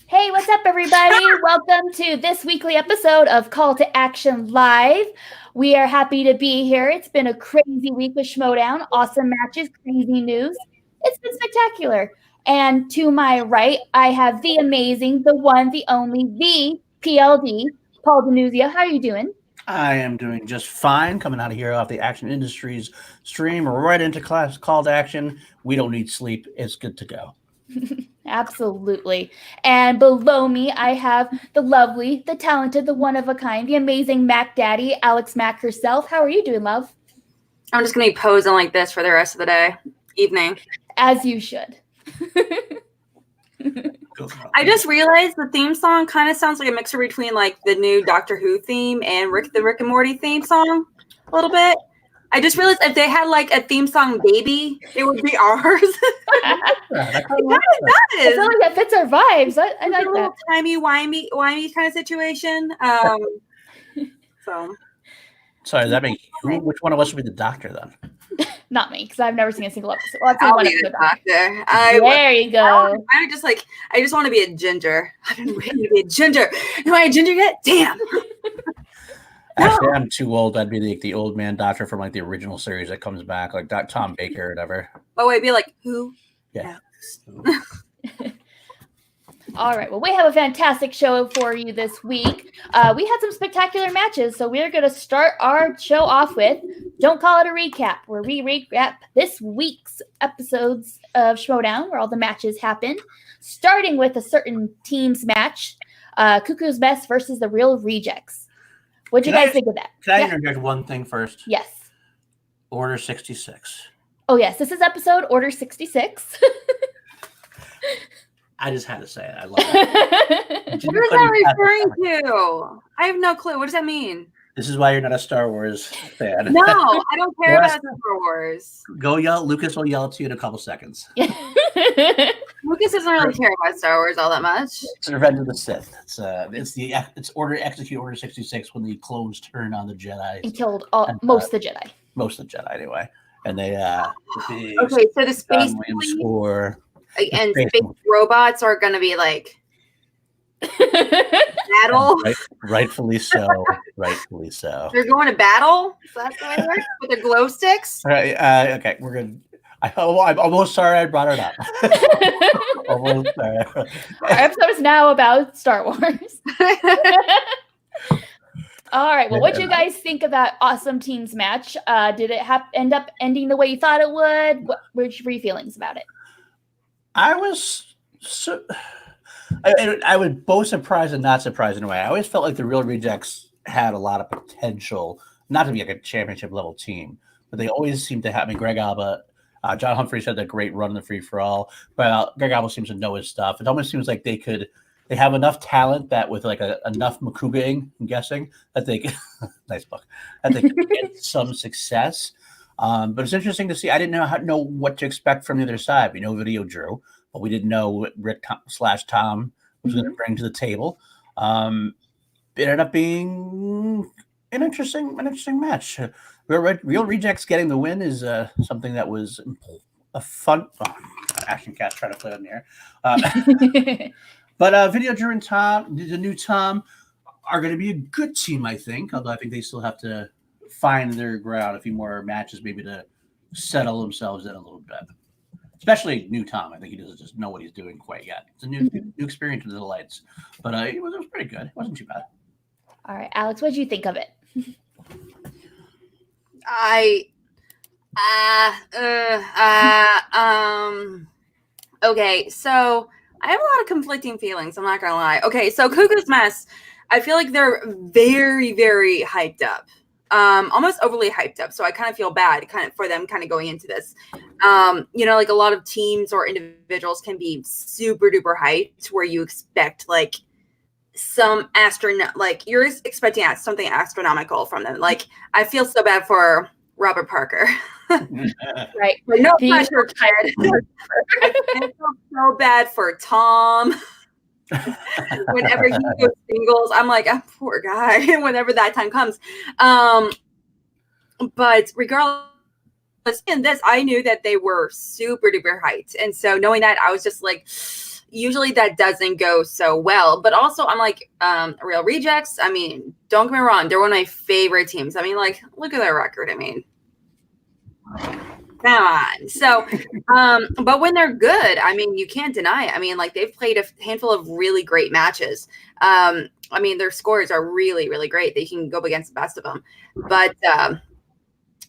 Hey, what's up, everybody? Welcome to this weekly episode of Call to Action Live. We are happy to be here. It's been a crazy week with Schmodown. Awesome matches, crazy news. It's been spectacular. And to my right, I have the amazing, the one, the only, the PLD, Paul Denuzio. How are you doing? I am doing just fine. Coming out of here off the Action Industries stream, right into class Call to Action. We don't need sleep. It's good to go. Absolutely. And below me, I have the lovely, the talented, the one-of-a-kind, the amazing Mac Daddy, Alex Mack herself. How are you doing, love? I'm just going to be posing like this for the rest of the day, evening. As you should. I just realized the theme song kind of sounds like a mixture between like the new Doctor Who theme and the Rick and Morty theme song a little bit. I just realized if they had like a theme song baby, it would be ours. It kind of does. I feel like that fits our vibes. I like a little timey-wimey kind of situation. So. Sorry, does that make which one of us would be the doctor then? Not me, because I've never seen a single episode. Well, I'll be the doctor. There you go. I just want to be a ginger. I've been waiting to be a ginger. Am I a ginger yet? Damn. Actually, I'm too old. I'd be the old man doctor from like the original series that comes back, like Tom Baker or whatever. Oh, wait, be like, who? Yeah. All right. Well, we have a fantastic show for you this week. We had some spectacular matches, so we're going to start our show off with Don't Call It a Recap, where we recap this week's episodes of Schmodown, where all the matches happened, starting with a certain team's match, Cuckoo's Mess versus the Real Rejects. What'd you guys think of that? Can I interject one thing first? Yes. Order 66. Oh, yes. This is episode Order 66. I just had to say it. I love it. What is that referring to? I have no clue. What does that mean? This is why you're not a Star Wars fan. No, I don't care about Star Wars. Go yell. Lucas will yell at you in a couple seconds. Lucas doesn't really care about Star Wars all that much. It's Revenge of the Sith. It's execute Order 66 when the clones turn on the Jedi and killed most of the Jedi. Most of the Jedi, anyway. And they okay, so the space score and space robots are going to be like battle. Rightfully so. Rightfully so. They're going to battle. So that's the way it works with their glow sticks. All right. Okay, we're good. I'm almost sorry I brought it up. Almost sorry. Our episode is now about Star Wars. All right. Well, what do you guys think of that awesome teams match? Did it end up ending the way you thought it would? What were your feelings about it? I was I was both surprised and not surprised in a way. I always felt like the Real Rejects had a lot of potential, not to be like a championship level team, but they always seem to have. I mean, Greg Alba, John Humphreys had that great run in the free for all, but Greg Alba seems to know his stuff. It almost seems like they have enough talent that with like enough Makugaing, I'm guessing that they can, nice book, that they can get some success. But it's interesting to see. I didn't know what to expect from the other side. We know Video Drew, but we didn't know what Rick / Tom was going to bring to the table. It ended up being an interesting match. Real Rejects getting the win is something that was a fun. Action Cat's trying to play on the air. But Video Drew and Tom, the new Tom, are going to be a good team, I think. Although I think they still have to find their ground, a few more matches maybe to settle themselves in a little bit. Especially new Tom. I think he doesn't just know what he's doing quite yet. It's a new experience with the lights. But it was pretty good. It wasn't too bad. All right, Alex, what did you think of it? Okay, so I have a lot of conflicting feelings. I'm not gonna lie. Okay, so Cuckoo's Mess, I feel like they're very, very hyped up. almost overly hyped up. So I kind of feel bad for them going into this. Like a lot of teams or individuals can be super duper hyped where you expect like some like you're expecting something astronomical from them. Like I feel so bad for Robert Parker. Right. Like, no pressure, kid. I feel so bad for Tom. Whenever he goes singles, I'm like, oh, poor guy. Whenever that time comes, but regardless, in this, I knew that they were super duper hyped, and so knowing that, I was just like, usually that doesn't go so well. But also, I'm like, Real Rejects. I mean, don't get me wrong, they're one of my favorite teams. I mean, like, look at their record. I mean, come on. So, but when they're good, I mean, you can't deny it. I mean, like they've played a handful of really great matches. I mean, their scores are really, really great. They can go up against the best of them. But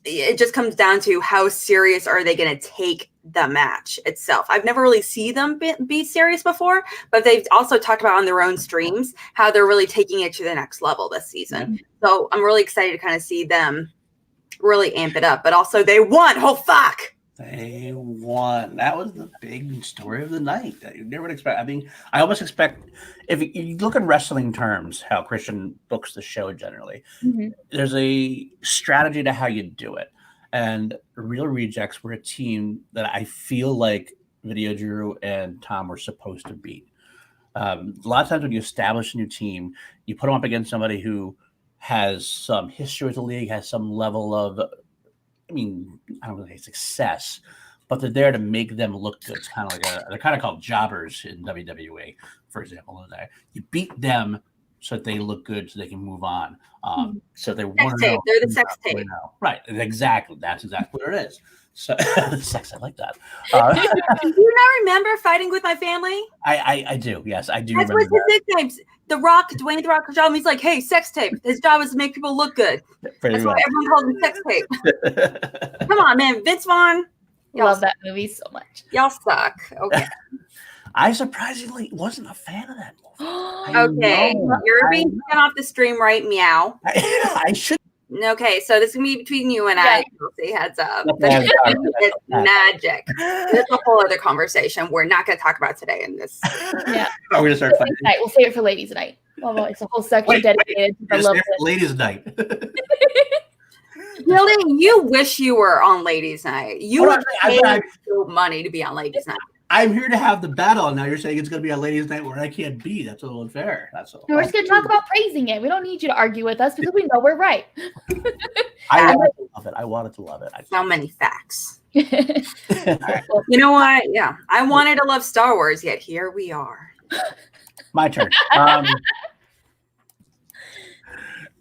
it just comes down to how serious are they going to take the match itself. I've never really seen them be serious before, but they've also talked about on their own streams how they're really taking it to the next level this season. Mm-hmm. So I'm really excited to kind of see them really amp it up, but also they won. Oh, fuck. They won. That was the big story of the night. You never would expect. I mean, I almost expect, if you look in wrestling terms, how Christian books the show generally, mm-hmm. there's a strategy to how you do it. And Real Rejects were a team that I feel like Video Drew and Tom were supposed to beat. A lot of times when you establish a new team, you put them up against somebody who has some history with the league, has some level of, I mean, I don't want to say success, but they're there to make them look good. It's kind of like they're kind of called jobbers in WWE, for example. You beat them so that they look good, so they can move on. So they want to know. They're the sex tape. Right, exactly. That's exactly what it is. So sex, I like that. Do you not remember Fighting with My Family? I do. Yes, I do. That's what his nicknames. The Rock, Dwayne The Rock job. He's like, hey, sex tape. His job is to make people look good. That's why everyone calls him sex tape. Come on, man. Vince Vaughn. Love that movie so much. Y'all suck. Okay. I surprisingly wasn't a fan of that movie. Okay. You're being sent off the stream, right? Meow. I should. Okay, so this is going to be between you and I. Kelsey, heads up. It's magic. That's a whole other conversation we're not going to talk about today in this. Yeah. We're going to start fighting. We'll save it for ladies' night. Well, it's a whole section dedicated to the love. Ladies' night. Really? You wish you were on ladies' night. You would pay money to be on ladies' night. I'm here to have the battle. Now you're saying it's going to be a ladies' night where I can't be. That's a little unfair. That's all. We're just going to talk about praising it. We don't need you to argue with us because we know we're right. I wanted to love it. I wanted to love it. So many facts. Right. Well, you know what? Yeah. I wanted to love Star Wars, yet here we are. My turn.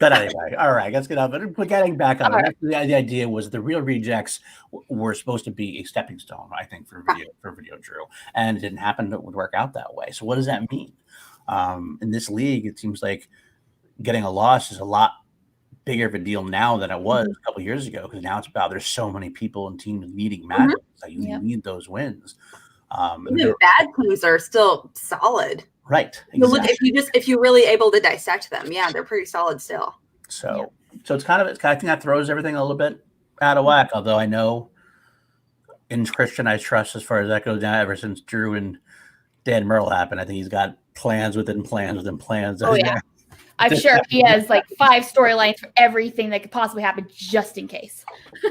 But anyway, all right, let's get on. But getting back on it, the idea was the Real Rejects were supposed to be a stepping stone, I think, for Video Drew, and it didn't happen. It would work out that way. So what does that mean? In this league, it seems like getting a loss is a lot bigger of a deal now than it was a couple of years ago, because now it's about there's so many people and teams needing matches. So you need those wins. Even bad teams are still solid. Right. Exactly. If you're really able to dissect them, they're pretty solid still. So it's I think that throws everything a little bit out of whack. Although I know in Christian I trust as far as that goes down. Ever since Drew and Dan Merle happened, I think he's got plans within plans within plans. Oh yeah, I'm sure he has like 5 storylines for everything that could possibly happen, just in case.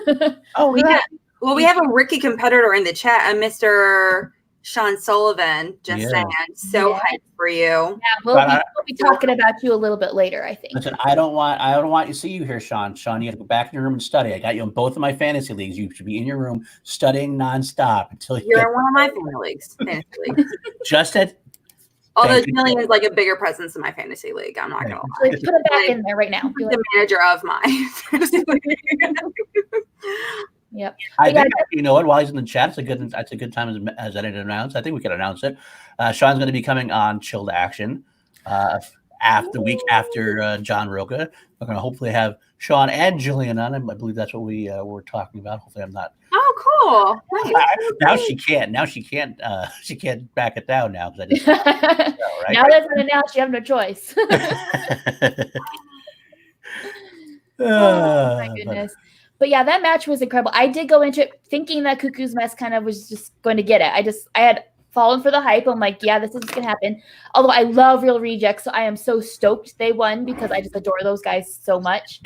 We have a Ricky competitor in the chat, Mr. Sean Sullivan, just saying, so hyped for you. Yeah, we'll be talking about you a little bit later, I think. Listen, I don't want you to see you here, Sean. Sean, you got to go back in your room and study. I got you in both of my fantasy leagues. You should be in your room studying nonstop until you're in one of my fantasy leagues. Just at. Although Janine is like a bigger presence in my fantasy league, I'm not gonna lie. Put it back in there right now. The manager of my fantasy league. Yep. I think you know what? While he's in the chat, it's a good time as edited announced. I think we can announce it. Sean's going to be coming on Chilled Action after the week after John Roca. We're going to hopefully have Sean and Jillian on him. I believe that's what we were talking about. Hopefully, I'm not. Oh, cool! Now she can't. Now she can't. She can't back it down now because I just. Now that's an announced. You have no choice. Oh my goodness. But yeah, that match was incredible. I did go into it thinking that Cuckoo's mess kind of was just going to get it. I had fallen for the hype. I'm like, yeah, this is going to happen. Although I love Real Rejects, so I am so stoked they won because I just adore those guys so much.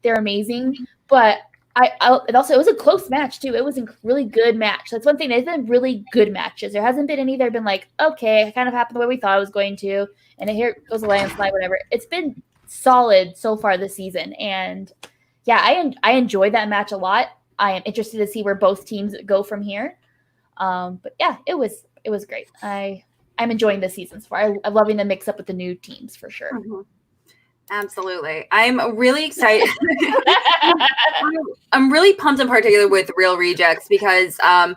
They're amazing. But it was a close match too. It was a really good match. That's one thing. There's been really good matches. There hasn't been any that have been like, okay, it kind of happened the way we thought it was going to, and here goes a landslide, whatever. It's been solid so far this season, and yeah, I enjoyed that match a lot. I am interested to see where both teams go from here. But yeah, it was great. I'm enjoying this season so far. I'm loving the mix up with the new teams for sure. Mm-hmm. Absolutely. I'm really excited. I'm really pumped in particular with Real Rejects because I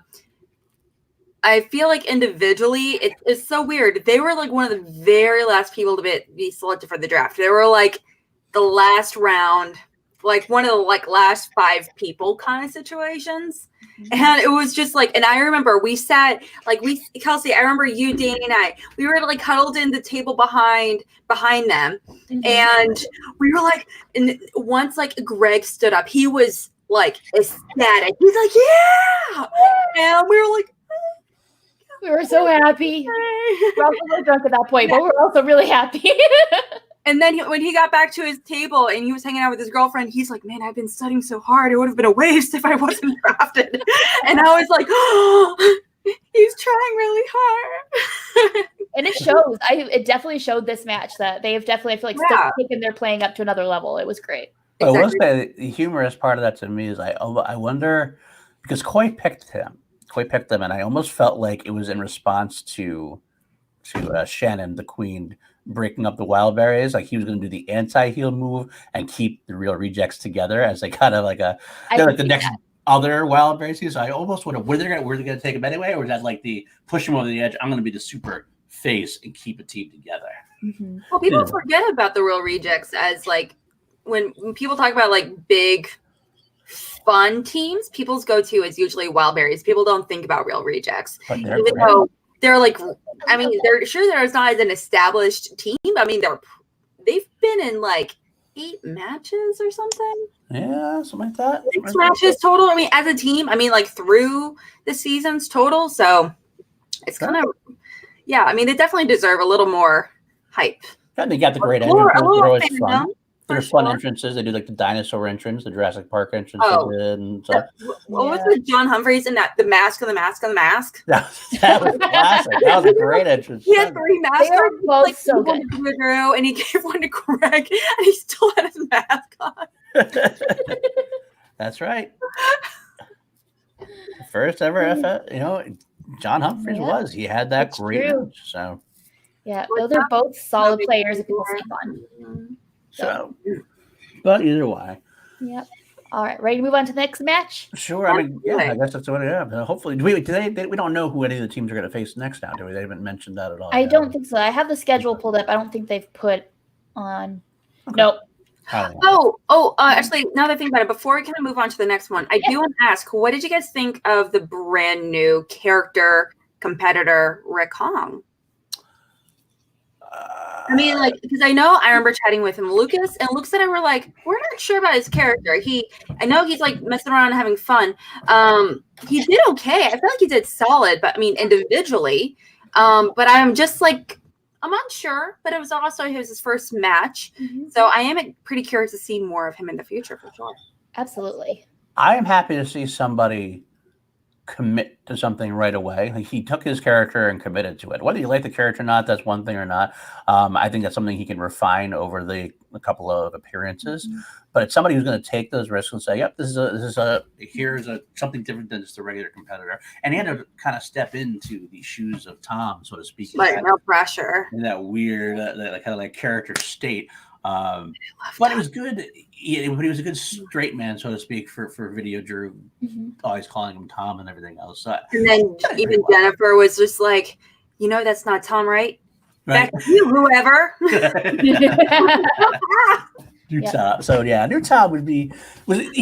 feel like individually it's so weird. They were like one of the very last people to be selected for the draft. They were like the last round, like one of the like last 5 people kind of situations. And it was just like, and I remember we sat like Kelsey, I remember you, Danny, and we were like huddled in the table behind them. Mm-hmm. And we were like, and once like Greg stood up, he was like ecstatic. He's like, yeah. And we were like, we were so happy. We were also a little drunk at that point, but we were also really happy. And then when he got back to his table and he was hanging out with his girlfriend, he's like, man, I've been studying so hard. It would have been a waste if I wasn't drafted. And I was like, oh, he's trying really hard. And it shows. It definitely showed this match that they have definitely, I feel like, taken their playing up to another level. It was great. Exactly. I will say the humorous part of that to me is I wonder, because Ghai picked him, and I almost felt like it was in response to Shannon, the queen, breaking up the wild berries. Like he was going to do the anti-heel move and keep the Real Rejects together as they kind of like the next other wild berries. So I almost wonder were they going to take him anyway, or is that like the push him over the edge? I'm going to be the super face and keep a team together. Mm-hmm. Well, people forget about the Real Rejects as like when people talk about like big fun teams, people's go-to is usually wild berries. People don't think about Real Rejects, even though they're like, I mean, there's not an established team. I mean, they've been in like 8 matches or something. Yeah, something like that. 6 matches total. I mean, as a team, I mean, like through the seasons total. So it's kind of, yeah. I mean, they definitely deserve a little more hype. And they got the great entrance. They're always fun. There's fun entrances. They do like the dinosaur entrance, the Jurassic Park entrance. They did, and so. What was with John Humphreys and the mask of the mask of the mask? That was classic. That was a great entrance. He had 3 masks. They are both like, so good. And he gave one to Greg, and he still had his mask on. That's right. First ever John Humphreys was. He had that great entrance. So. Yeah, those are both solid players if people sleep on. So, but either way. Yep. All right, ready to move on to the next match? Sure. I mean, yeah, I guess that's what it is. Hopefully, we don't know who any of the teams are going to face next now, do we? They haven't mentioned that at all. I don't think so. I have the schedule pulled up. I don't think they've put on. Okay. Nope. Actually, now that I think about it, before we kind of move on to the next one, I do want to ask, what did you guys think of the brand new character competitor, Rick Hong? I mean, like, because I remember chatting with him, Lucas, and Lucas and I were like, we're not sure about his character. I know he's like messing around and having fun. He did okay. I feel like he did solid, but I mean, individually. But I'm just like, I'm unsure, but it was also his first match. Mm-hmm. So I am pretty curious to see more of him in the future for sure. Absolutely. I am happy to see somebody commit to something right away. Like he took his character and committed to it. Whether you like the character or not, that's one thing or not. I think that's something he can refine over a couple of appearances. Mm-hmm. But it's somebody who's going to take those risks and say, "Yep, here's something different than just the regular competitor." And he had to kind of step into the shoes of Tom, so to speak. Like no pressure in that weird, that kind of like character state. But it was good. But he was a good straight man, so to speak, for Video Drew, always calling him Tom and everything else. So and then even Jennifer was just like, that's not Tom, right? That's you, whoever. New Tom. So new Tom he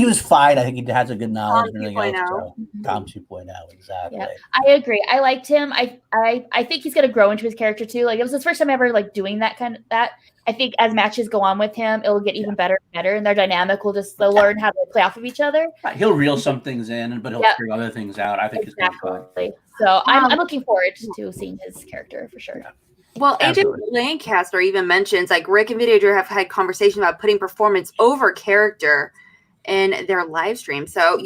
was fine. I think he has a good knowledge and everything else. So, Tom 2.0, exactly. Yeah, I agree. I liked him. I think he's gonna grow into his character too. Like it was his first time ever like doing that kind of that. I think as matches go on with him, it'll get even better and better, and their dynamic will they'll learn how to play off of each other. Right. He'll reel some things in, but he'll figure other things out. I think it's going to be fun. So I'm looking forward to seeing his character for sure. Yeah. Well, AJ Lancaster even mentions like Rick and Video have had conversation about putting performance over character in their live stream. So,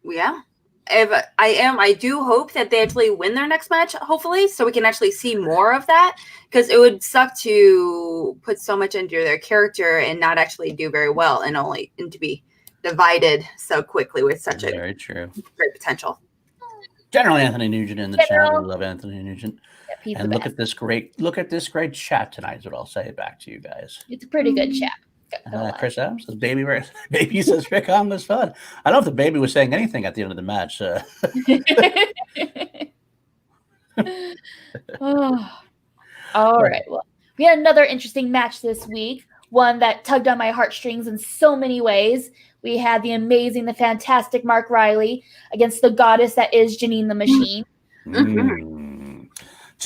yeah. I do hope that they actually win their next match, hopefully, so we can actually see more of that, because it would suck to put so much into their character and not actually do very well and to be divided so quickly with such very true great potential. General Anthony Nugent in the chat. We love Anthony Nugent. Yeah, and look at this great chat tonight is what I'll say back to you guys. It's a pretty good chat. Chris Adams says, baby says Rick on was fun. I don't know if the baby was saying anything at the end of the match. All right. Well, we had another interesting match this week, one that tugged on my heartstrings in so many ways. We had the amazing, the fantastic Mark Riley against the goddess that is Janine the Machine.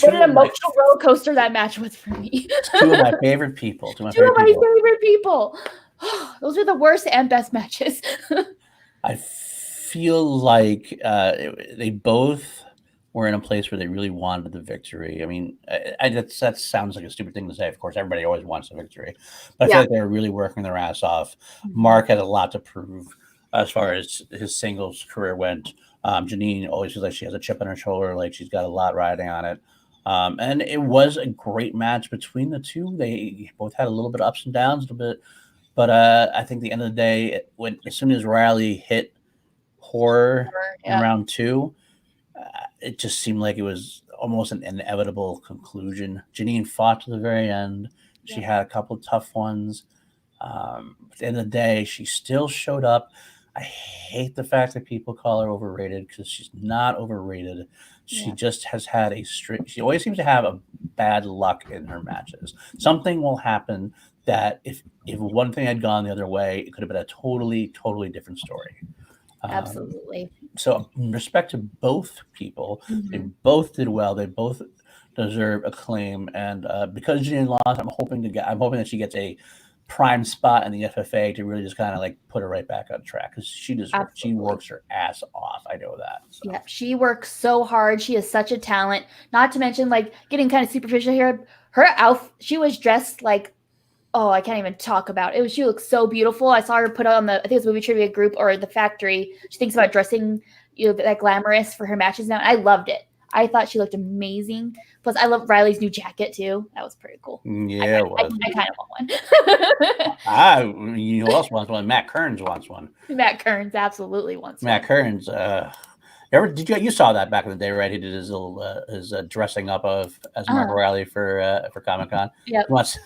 What an emotional roller coaster that match was for me. Two of my favorite people. Two of my favorite people. Those are the worst and best matches. I feel like they both were in a place where they really wanted the victory. I mean, that sounds like a stupid thing to say. Of course, everybody always wants the victory. But I feel like they were really working their ass off. Mark had a lot to prove as far as his singles career went. Janine always feels like she has a chip on her shoulder, like she's got a lot riding on it. And it was a great match between the two. They both had a little bit of ups and downs, a little bit. But I think at the end of the day, as soon as Riley hit horror in round 2, it just seemed like it was almost an inevitable conclusion. Janine fought to the very end. She had a couple of tough ones. At the end of the day, she still showed up. I hate the fact that people call her overrated, because she's not overrated. She just has had she always seems to have a bad luck in her matches. Something will happen that if one thing had gone the other way, it could have been a totally, totally different story. Absolutely. So in respect to both people, they both did well. They both deserve acclaim. And because Janine lost, I'm hoping that she gets a prime spot in the FFA to really just kind of like put her right back on track, because she works her ass off. I know that. So. Yeah, she works so hard. She is such a talent. Not to mention, like, getting kind of superficial here, her outfit, she was dressed like, oh, I can't even talk about it. She looked so beautiful. I saw her put on I think it was Movie Trivia Group or the Factory. She thinks about dressing, that glamorous for her matches now. And I loved it. I thought she looked amazing. Plus, I love Riley's new jacket too. That was pretty cool. Yeah, I kind of want one. Who else wants one? Matt Kearns wants one. Matt Kearns absolutely wants one. Matt Kearns. You saw that back in the day, right? He did his little his dressing up as Mark Riley for Comic-Con. Yeah. There's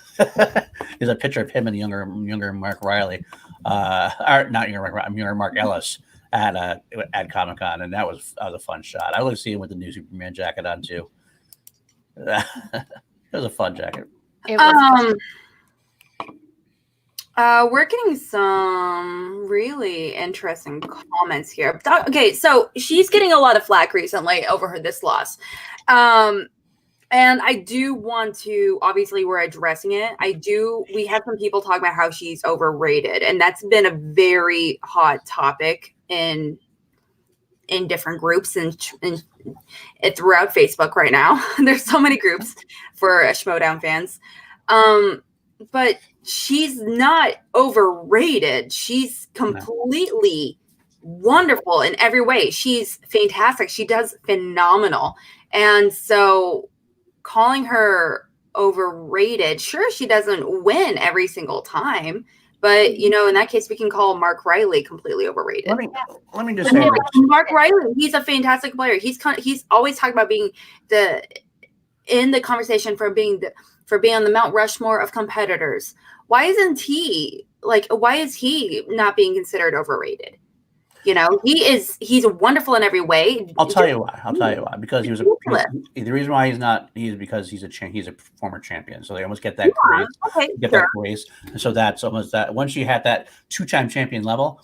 a picture of him and younger Mark Riley, or not younger Mark Ellis at Comic-Con, and that was a fun shot. I would see him with the new Superman jacket on too. It was a fun jacket. We're getting some really interesting comments here. Okay, so she's getting a lot of flack recently over this loss. And I do want to, obviously we're addressing it. We have some people talking about how she's overrated, and that's been a very hot topic in different groups and throughout Facebook right now. There's so many groups for Schmodown fans. But she's not overrated. She's completely wonderful in every way. She's fantastic. She does phenomenal. And so calling her overrated, sure, she doesn't win every single time. But, in that case, we can call Mark Riley completely overrated. Let me just say, Mark Riley, he's a fantastic player. He's always talking about being in the conversation for being on the Mount Rushmore of competitors. Why is he not being considered overrated? He's wonderful in every way. I'll tell you why. Because the reason why he's not, he's because he's a former champion. So they almost get that grace. Okay, that grace. And so that's almost that. Once you had that 2-time champion level,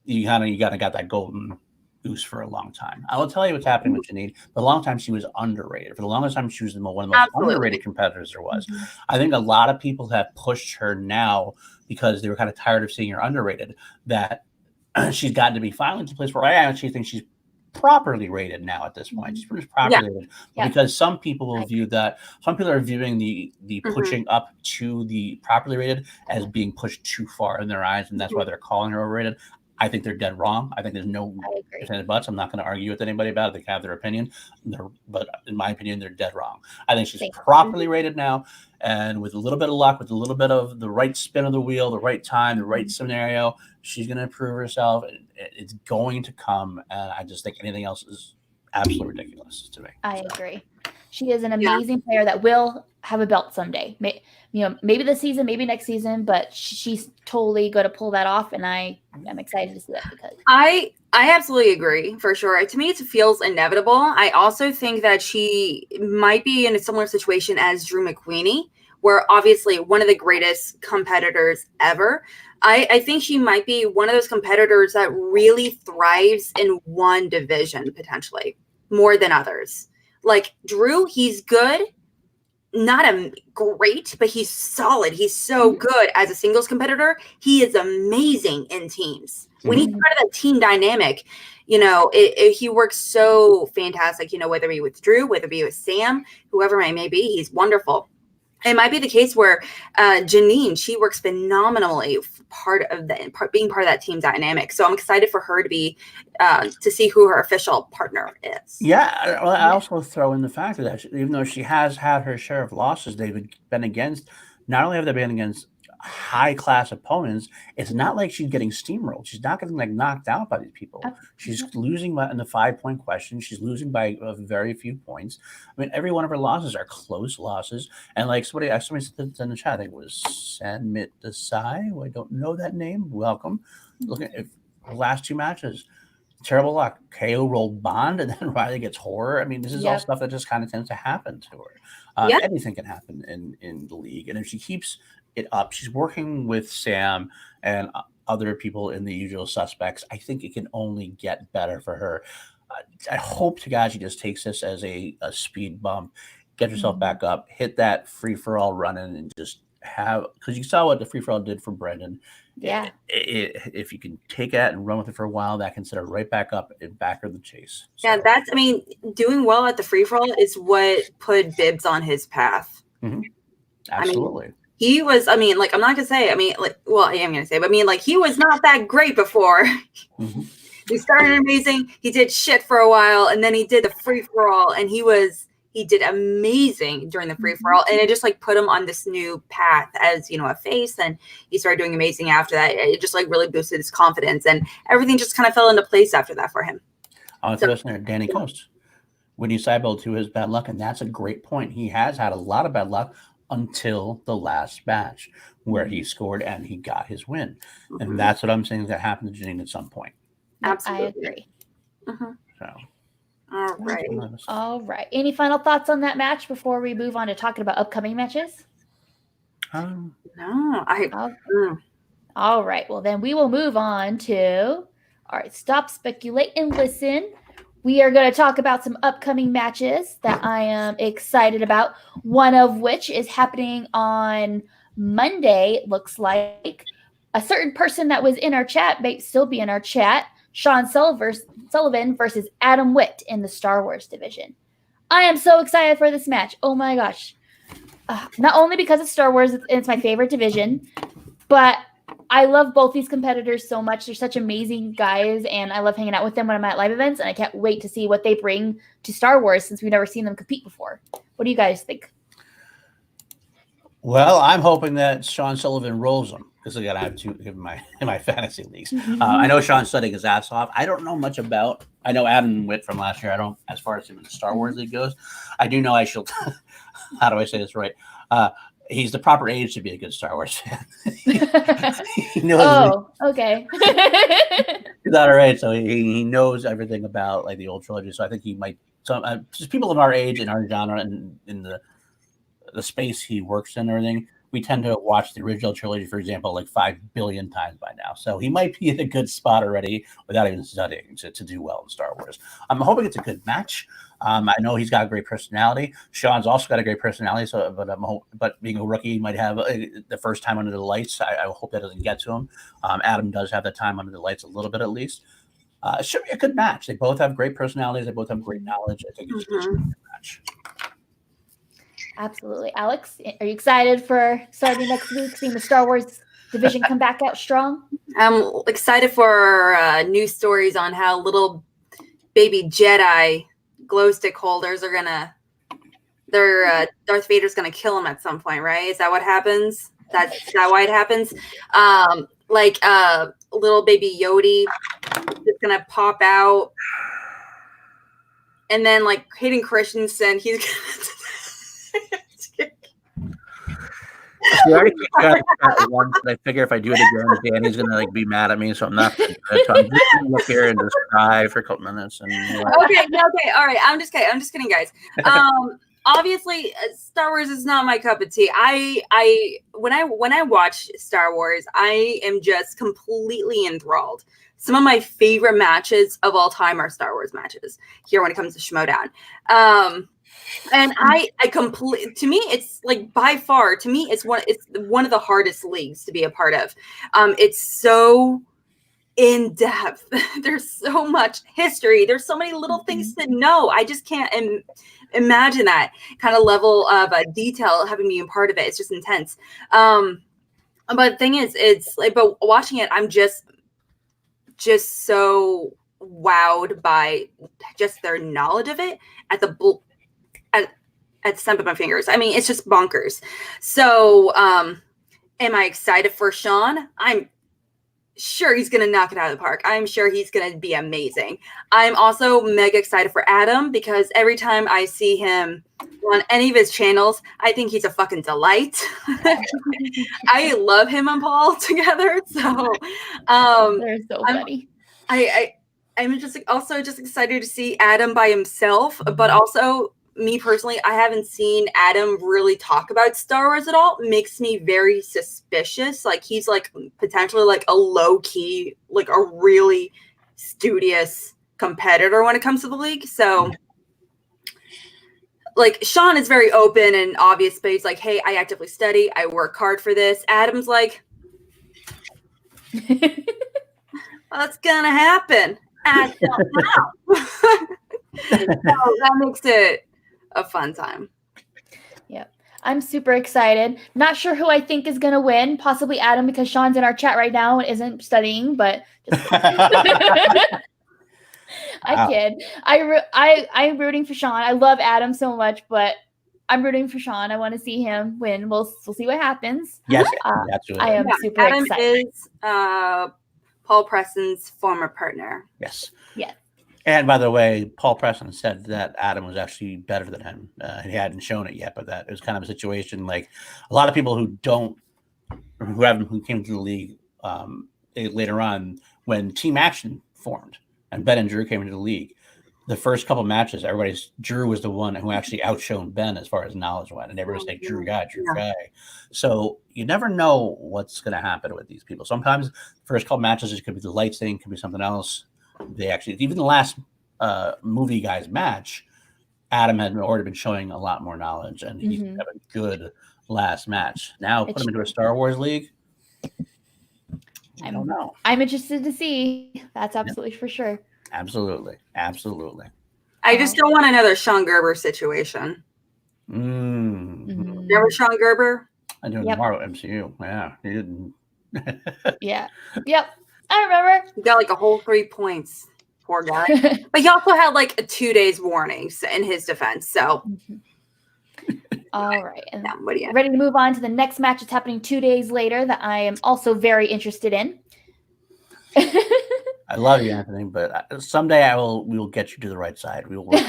you kind of got that golden Goose for a long time. I will tell you what's happening with Janine. For a long time, she was underrated. For the longest time, she was one of the most underrated competitors there was. Mhm. I think a lot of people have pushed her now because they were kind of tired of seeing her underrated, that she's gotten to be finally to a place where I actually think she's properly rated now at this point. She's pretty much properly rated. Yeah. Because some people will view that, some people are viewing the pushing up to the properly rated as being pushed too far in their eyes, and that's why they're calling her overrated. I think they're dead wrong. I think there's no ifs and buts. I'm not going to argue with anybody about it. They can have their opinion, but in my opinion, they're dead wrong. I think she's properly rated now, and with a little bit of luck, with a little bit of the right spin of the wheel, the right time, the right scenario, she's going to improve herself. It's going to come, and I just think anything else is absolutely ridiculous to me. I agree. She is an amazing player that will have a belt someday. Maybe this season, maybe next season, but she's totally going to pull that off, and I am excited to see that because I absolutely agree for sure. To me, it feels inevitable. I also think that she might be in a similar situation as Drew McQueenie, where obviously one of the greatest competitors ever. I think she might be one of those competitors that really thrives in one division potentially more than others. Like Drew, he's good. Not a great, but he's solid. He's so good as a singles competitor. He is amazing in teams. When he's part of that team dynamic, he works so fantastic, whether it be with Drew, whether it be with Sam, whoever it may be, he's wonderful. It might be the case where Janine, she works phenomenally being part of that team dynamic. So I'm excited for her to be to see who her official partner is. Yeah, well, I also throw in the fact that even though she has had her share of losses, they've been against. Not only have they been against high class opponents, it's not like she's getting steamrolled. She's not getting knocked out by these people. She's losing in the 5-point question. She's losing by very few points. I mean, every one of her losses are close losses. And like somebody said in the chat, I think it was Sanmit Desai, who I don't know that name. Welcome. Looking at the last 2 matches. Terrible luck. KO rolled Bond, and then Riley gets horror. I mean, this is all stuff that just kind of tends to happen to her. Anything can happen in the league. And if she keeps it up, she's working with Sam and other people in the usual suspects. I think it can only get better for her. I hope to God she just takes this as a speed bump, get herself back up, hit that free-for-all running, and just because you saw what the free-for-all did for Brendan. Yeah. If you can take that and run with it for a while, that can set her right back up and back her the chase. So. Yeah, doing well at the free-for-all is what put Bibbs on his path. Mm-hmm. Absolutely. He was, I'm not going to say, I am going to say, but he was not that great before. Mm-hmm. He started amazing. He did shit for a while, and then he did the free-for-all, and he did amazing during the free-for-all, and it just put him on this new path as, a face, and he started doing amazing after that. It just really boosted his confidence, and everything just kind of fell into place after that for him. On the listener, Danny Coast. Winnie Seibel to his bad luck, and that's a great point. He has had a lot of bad luck until the last match where he scored and he got his win. Mm-hmm. And that's what I'm saying that happened to Janine at some point. Absolutely. I agree. Mm-hmm. So. All right. Any final thoughts on that match before we move on to talking about upcoming matches? No. All right. Well, then we will move on to, stop, speculate, and listen. We are going to talk about some upcoming matches that I am excited about, one of which is happening on Monday, it looks like. A certain person that was in our chat may still be in our chat, Sean Sullivan versus Adam Witt in the Star Wars division. I am so excited for this match. Oh my gosh. Not only because it's Star Wars, it's my favorite division, but I love both these competitors so much. They're such amazing guys, and I love hanging out with them when I'm at live events, and I can't wait to see what they bring to Star Wars since we've never seen them compete before. What do you guys think? Well, I'm hoping that Sean Sullivan rolls them because I got to have 2 in my fantasy leagues. I know Sean's studying his ass off. I don't know much about. I know Adam Witt from last year. I don't, as far as the Star Wars league goes. I do know I should. How do I say this right? He's the proper age to be a good Star Wars fan. He knows. Okay. He's not all right, so he knows everything about the old trilogy. So I think he might. Just people of our age and our genre and in the space he works in and everything. we tend to watch the original trilogy, for example, like 5 billion times by now. So he might be in a good spot already without even studying to do well in Star Wars. I'm hoping it's a good match. I know he's got a great personality. Sean's also got a great personality. So, but being a rookie, he might have the first time under the lights. I hope that doesn't get to him. Adam does have the time under the lights a little bit at least. It should be a good match. They both have great personalities. They both have great knowledge. I think it's just a good match. Absolutely. Alex, are you excited for starting next week, seeing the Star Wars division come back out strong? I'm excited for new stories on how little baby Jedi glow stick holders are gonna. Darth Vader's gonna kill him at some point, right? Is that what happens? Is that why it happens? Little baby Yodi is gonna pop out, and then like Hayden Christensen, he's gonna. I already got it once, and I figure if I do it again, Danny's gonna be mad at me, so I'm not. So I'm just gonna look here and just cry for a couple minutes. And Okay, all right. I'm just kidding, guys. Obviously, Star Wars is not my cup of tea. When I watch Star Wars, I am just completely enthralled. Some of my favorite matches of all time are Star Wars matches here when it comes to Schmodown. And to me, it's like by far, to me, it's one of the hardest leagues to be a part of. It's so in depth. There's so much history. There's so many little things to know. I just can't imagine that kind of level of detail having me a part of it. It's just intense. But the thing is, it's like, but watching it, I'm just so wowed by just their knowledge of it at the snap of my fingers. I mean, it's just bonkers. So, am I excited for Sean? I'm sure he's going to knock it out of the park. I'm sure he's going to be amazing. I'm also mega excited for Adam because every time I see him on any of his channels, I think he's a fucking delight. I love him and Paul together. So, they're so funny. I'm just excited to see Adam by himself, but also me personally, I haven't seen Adam really talk about Star Wars at all. It makes me very suspicious. Like he's like potentially like a low key, like a really studious competitor when it comes to the league. So like Sean is very open and obvious, but he's like, hey, I actively study. I work hard for this. Adam's like, what's gonna happen? I don't know. So that makes it a fun time. Yep. I'm super excited. Not sure who I think is going to win. Possibly Adam because Sean's in our chat right now and isn't studying, but just I kid. I'm rooting for Sean. I love Adam so much, but I'm rooting for Sean. I want to see him win. We'll see what happens. Yes, absolutely. I am super Adam excited. Is Paul Preston's former partner. Yes. Yes. And by the way, Paul Preston said that Adam was actually better than him. He hadn't shown it yet, but that it was kind of a situation like a lot of people who came to the league later on when Team Action formed and Ben and Drew came into the league. The first couple matches, Drew was the one who actually outshone Ben as far as knowledge went, and everybody was like Drew Ghai. So you never know what's going to happen with these people. Sometimes the first couple matches, it could be the lights thing, could be something else. They actually, even the last movie guys match, Adam had already been showing a lot more knowledge, and he's have a good last match. Now put him into a Star Wars league. I don't know. I'm interested to see. That's absolutely for sure. Absolutely. I just don't want another Sean Gerber situation. Remember Sean Gerber? I do tomorrow MCU. Yeah, he didn't. Yeah. Yep. I remember. He got like a whole 3 points. Poor guy. But he also had like a 2 days warnings in his defense. So. All right. And what ready to move on to the next match that's happening 2 days later that I am also very interested in. I love you, Anthony, but someday we will get you to the right side. We will work.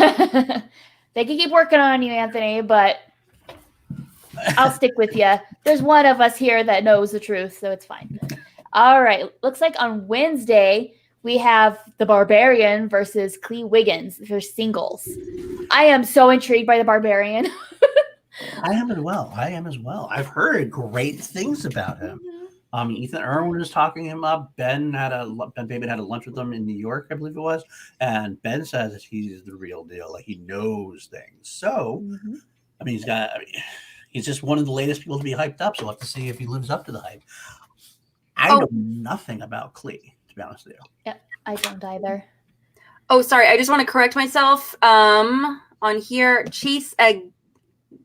They can keep working on you, Anthony, but I'll stick with you. There's one of us here that knows the truth, so it's fine. All right. Looks like on Wednesday, we have the Barbarian versus Clee Wiggins for singles. I am so intrigued by the Barbarian. I am as well. I've heard great things about him. Ethan Irwin was talking him up. Ben Bateman had a lunch with him in New York, I believe it was, and Ben says that he's the real deal. Like he knows things. So, I mean, he's just one of the latest people to be hyped up. So we'll have to see if he lives up to the hype. I know nothing about Klee, to be honest with you. Yeah, I don't either. Oh, sorry. I just want to correct myself. On here, Chase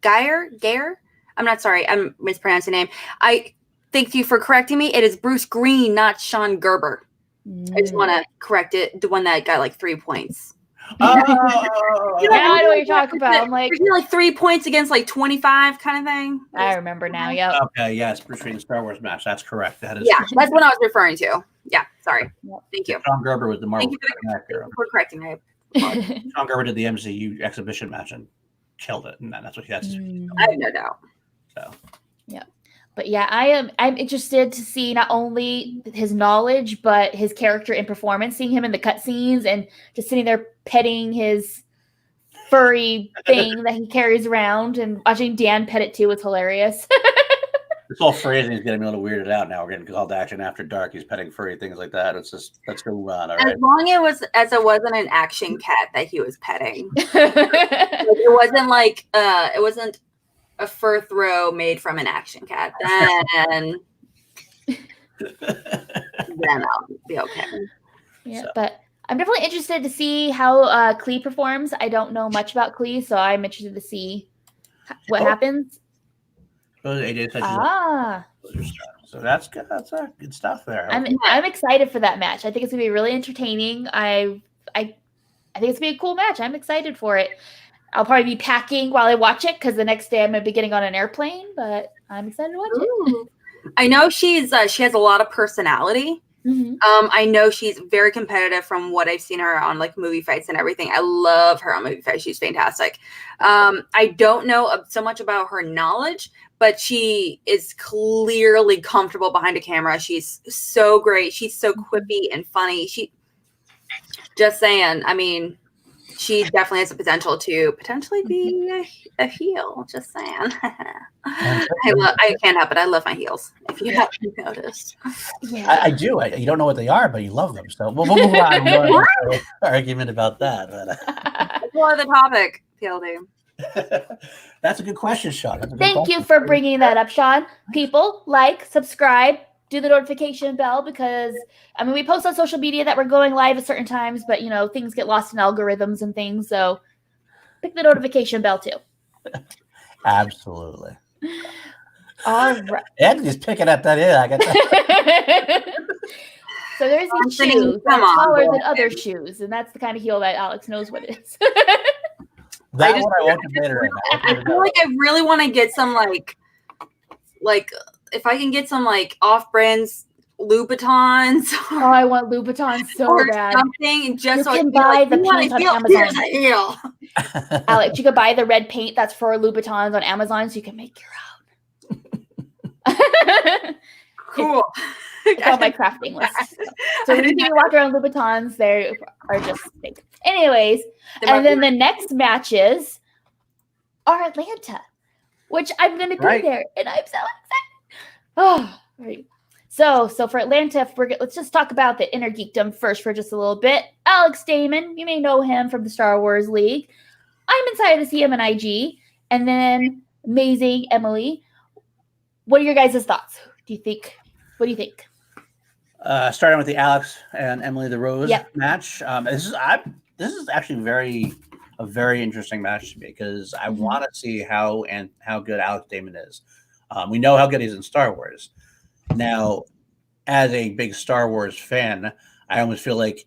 Ghai. I'm not sorry. I'm mispronouncing the name. I thank you for correcting me. It is Bruce Green, not Sean Gerber. I just want to correct it. The one that got like 3 points. Yeah, I know what you're talking about. I'm like 3 points against like 25 kind of thing. I remember now. Yep. Okay, yes, Bruce Green Star Wars match. That's correct. That is. Yeah, that's what I was referring to. Yeah, sorry. Yep. Thank you. Sean Gerber was the Marvel. Thank you for correcting me. Sean Gerber did the MCU exhibition match and killed it, and that's what he had to do. I have no doubt. So. Yeah. But yeah, I'm interested to see not only his knowledge, but his character and performance, seeing him in the cutscenes and just sitting there petting his furry thing that he carries around, and watching Dan pet it too was hilarious. This whole phrasing is getting me a little weirded out now. We're getting called to action after dark. He's petting furry things like that. It's just, let's go on. All right. As long as it wasn't an action cat that he was petting. It wasn't like it wasn't a fur throw made from an action cat. Then I'll be okay. Yeah, but I'm definitely interested to see how Klee performs. I don't know much about Klee, so I'm interested to see what happens. So that's good. That's good stuff there. I'm excited for that match. I think it's gonna be really entertaining. I think it's gonna be a cool match. I'm excited for it. I'll probably be packing while I watch it because the next day I'm gonna be getting on an airplane. But I'm excited to watch it. I know she has a lot of personality. I know she's very competitive from what I've seen her on like movie fights and everything. I love her on movie fights. She's fantastic. I don't know so much about her knowledge, but she is clearly comfortable behind a camera. She's so great. She's so quippy and funny. Just saying. I mean, she definitely has the potential to potentially be a heel. Just saying. I can't help it. I love my heels. If you haven't noticed, I do. You don't know what they are, but you love them. So we'll move on. More argument about that. That's more the topic, PLD. That's a good question, Sean. Thank you for bringing that up, Sean. People, like, subscribe, do the notification bell, because I mean we post on social media that we're going live at certain times, but you know things get lost in algorithms and things. So pick the notification bell too. Absolutely. All right. Anthony's picking at that. Yeah, I got that. So there's these shoes that are taller than other shoes, and that's the kind of heel that Alex knows what it is. I won't debate it right now. I feel like I really want to get some like if I can get some like off-brands Louboutins. Oh, I want Louboutins so bad. Something just you so can buy the paint on Amazon. Heel. Alex, you could buy the red paint that's for Louboutins on Amazon, so you can make your own. Cool. It's on my crafting list. So when you walk around Louboutins, they are just big. Anyways, and then the next matches are Atlanta, which I'm going to be there, and I'm so excited. Oh, right. So for Atlanta, let's just talk about the inner geekdom first for just a little bit. Alex Damon, you may know him from the Star Wars League. I'm excited to see him in IG. And then amazing Emily. What are your guys' thoughts? What do you think? Starting with the Alex and Emily the Rose match. This is actually a very interesting match to me because I want to see how good Alex Damon is. We know how good he is in Star Wars. Now, as a big Star Wars fan, I almost feel like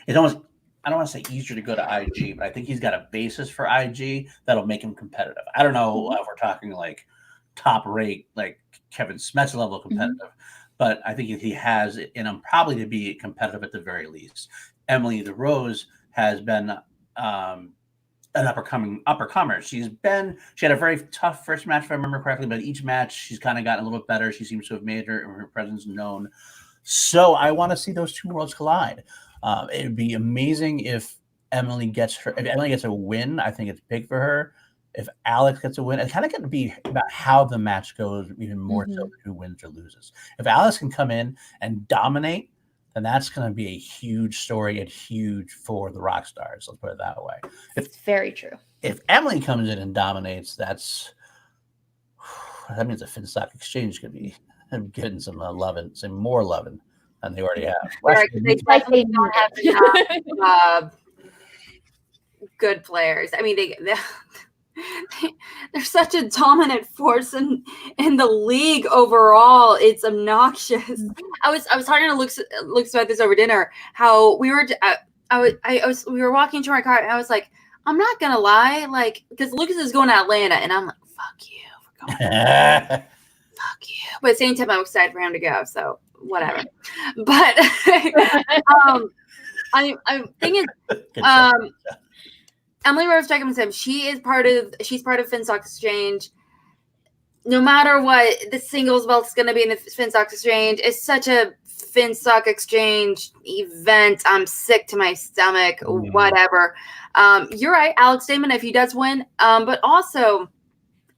it's almost, I don't want to say easier to go to IG, but I think he's got a basis for IG that'll make him competitive. I don't know if we're talking like top rate, like Kevin Smets level competitive, but I think he has it in him probably to be competitive at the very least. Emily the Rose has been an uppercomer. She had a very tough first match, if I remember correctly, but each match she's kind of gotten a little bit better. She seems to have made her presence known. So I want to see those two worlds collide. It would be amazing if Emily gets a win. I think it's big for her. if Alex gets a win, it kind of got to be about how the match goes, even more so than who wins or loses. If Alex can come in and dominate, then that's going to be a huge story and huge for the Rock Stars. Let's put it that way. It's very true. If Emily comes in and dominates, that means the Finstock Exchange could be getting some loving, some more loving than they already have. Right, they definitely don't have enough good players. I mean, they're such a dominant force in the league overall. It's obnoxious. I was talking to Luke about this over dinner. How we were we were walking to my car and I was like, I'm not gonna lie, like, because Lucas is going to Atlanta and I'm like, fuck you for going. Fuck you. But at the same time, I'm excited for him to go. So whatever. But I thing is, Emily Rose Jacobson, she's part of Finstock Exchange. No matter what the singles belt is going to be in the Finstock Exchange, it's such a Finstock Exchange event. I'm sick to my stomach. Whatever. You're right, Alex Damon, if he does win. But also,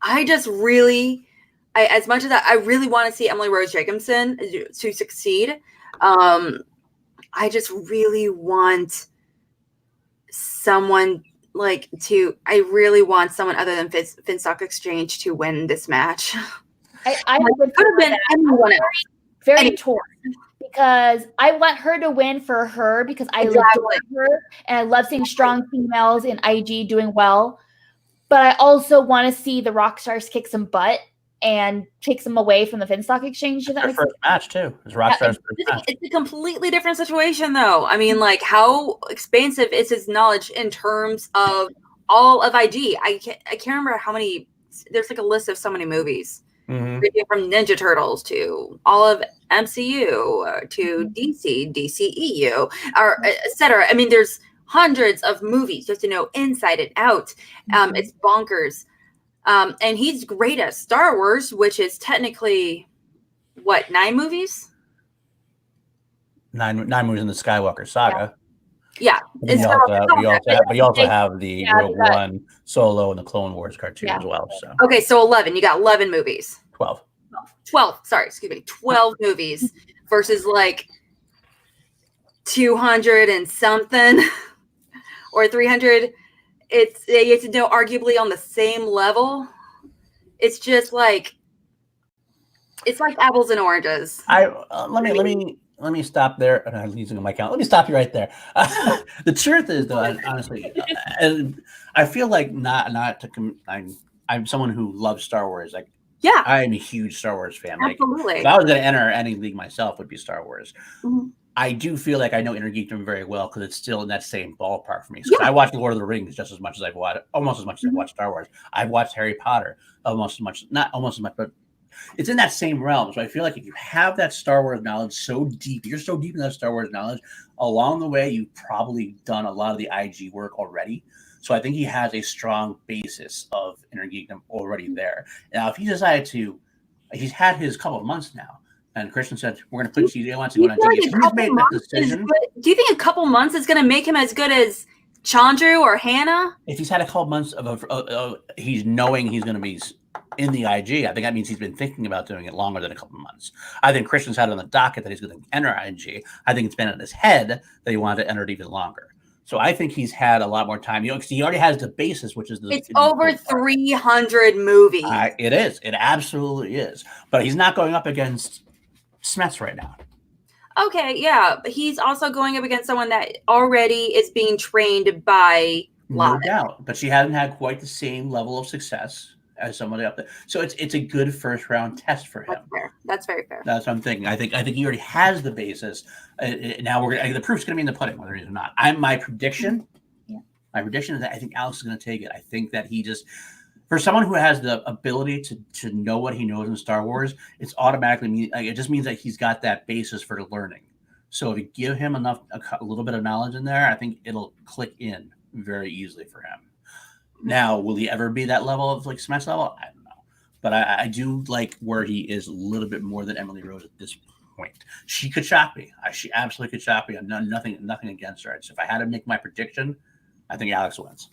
I just really, as much as I really want to see Emily Rose Jacobson to succeed, I just really want someone I really want someone other than Finstock Exchange to win this match. I would could have been anyone else. Very torn because I want her to win for her because I adore her and I love seeing strong females in IG doing well. But I also want to see the Rock Stars kick some butt and take them away from the Finstock Exchange. That their first match too. It's Rock Stars' first match. It's a completely different situation, though. I mean, like, how expansive is his knowledge in terms of all of IG? I can't remember how many. There's like a list of so many movies, from Ninja Turtles to all of MCU to DC, DCEU, or etc. I mean, there's hundreds of movies just to know inside and out. It's bonkers. And he's great at Star Wars, which is technically, 9 movies? 9 movies in the Skywalker saga. Yeah. But you also have the Rogue One, Solo, and the Clone Wars cartoon as well. So okay, so 11. You got 11 movies. 12. 12. Sorry, excuse me. 12 movies versus 200 and something or 300. It's arguably on the same level. It's just it's like apples and oranges. Let me stop there. I'm using my count. Let me stop you right there. The truth is, though, honestly, I feel like I'm someone who loves Star Wars. I am a huge Star Wars fan. Absolutely. If I was going to enter any league myself, it would be Star Wars. Mm-hmm. I do feel like I know Inner Geekdom very well because it's still in that same ballpark for me. So I watch Lord of the Rings just as much as I've watched, almost as much as I've watched Star Wars. I've watched Harry Potter almost as much, not almost as much, but it's in that same realm. So I feel like if you have that Star Wars knowledge so deep, you're so deep in that Star Wars knowledge, along the way, you've probably done a lot of the IG work already. So I think he has a strong basis of Inner Geekdom already there. Now, if he decided to, he's had his couple of months now. And Christian said, we're going to put CJ wants to go on TV. He's made that decision. Do you think a couple months is going to make him as good as Chandru or Hannah? If he's had a couple months of he's knowing he's going to be in the IG, I think that means he's been thinking about doing it longer than a couple of months. I think Christian's had it on the docket that he's going to enter IG. I think it's been in his head that he wanted to enter it even longer. So I think he's had a lot more time. Because he already has the basis, which is it's over 300 movies. It is. It absolutely is. But he's not going up against Smets right now. Okay, yeah, but he's also going up against someone that already is being trained by Lavin. No doubt, but she hasn't had quite the same level of success as somebody up there. So it's a good first round test for him. That's fair. That's very fair. That's what I'm thinking. I think he already has the basis. Now the proof's going to be in the pudding, whether he is or not. My prediction is that I think Alex is going to take it. I think that he just. For someone who has the ability to know what he knows in Star Wars, it's automatically it just means that he's got that basis for learning. So if you give him a little bit of knowledge in there, I think it'll click in very easily for him. Now, will he ever be that level of Smash level? I don't know, but I do like where he is a little bit more than Emily Rose at this point. She could shock me. She absolutely could shock me. I'm nothing against her. So if I had to make my prediction, I think Alex wins.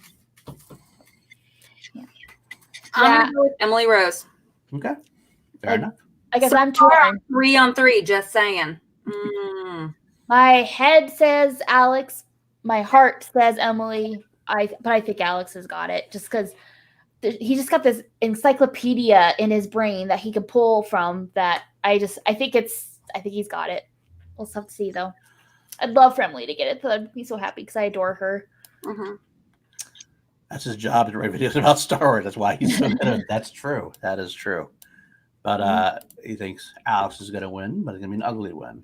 I'm gonna go with Emily Rose. Okay, fair enough. I guess I'm far, torn. 3-on-3. Just saying. My head says Alex. My heart says Emily. But I think Alex has got it just because he just got this encyclopedia in his brain that he could pull from. That I think he's got it. We'll have to see though. I'd love for Emily to get it. So I'd be so happy because I adore her. Mm-hmm. That's his job to write videos about Star Wars. That's why he's so good. That's true. That is true. But he thinks Alex is going to win, but it's going to be an ugly win.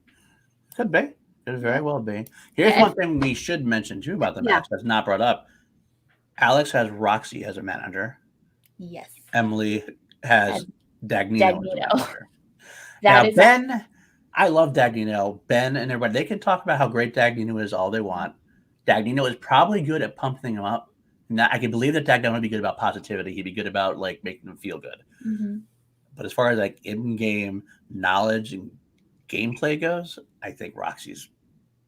Could be. Could very well be. Here's one thing we should mention too about the match that's not brought up. Alex has Roxy as a manager. Yes. Emily has Dagnino as a manager. Ben, I love Dagnino. Ben and everybody, they can talk about how great Dagnino is all they want. Dagnino is probably good at pumping him up. Now, I can believe that Dagnino would be good about positivity. He'd be good about like making them feel good. Mm-hmm. But as far as like in-game knowledge and gameplay goes, I think Roxy's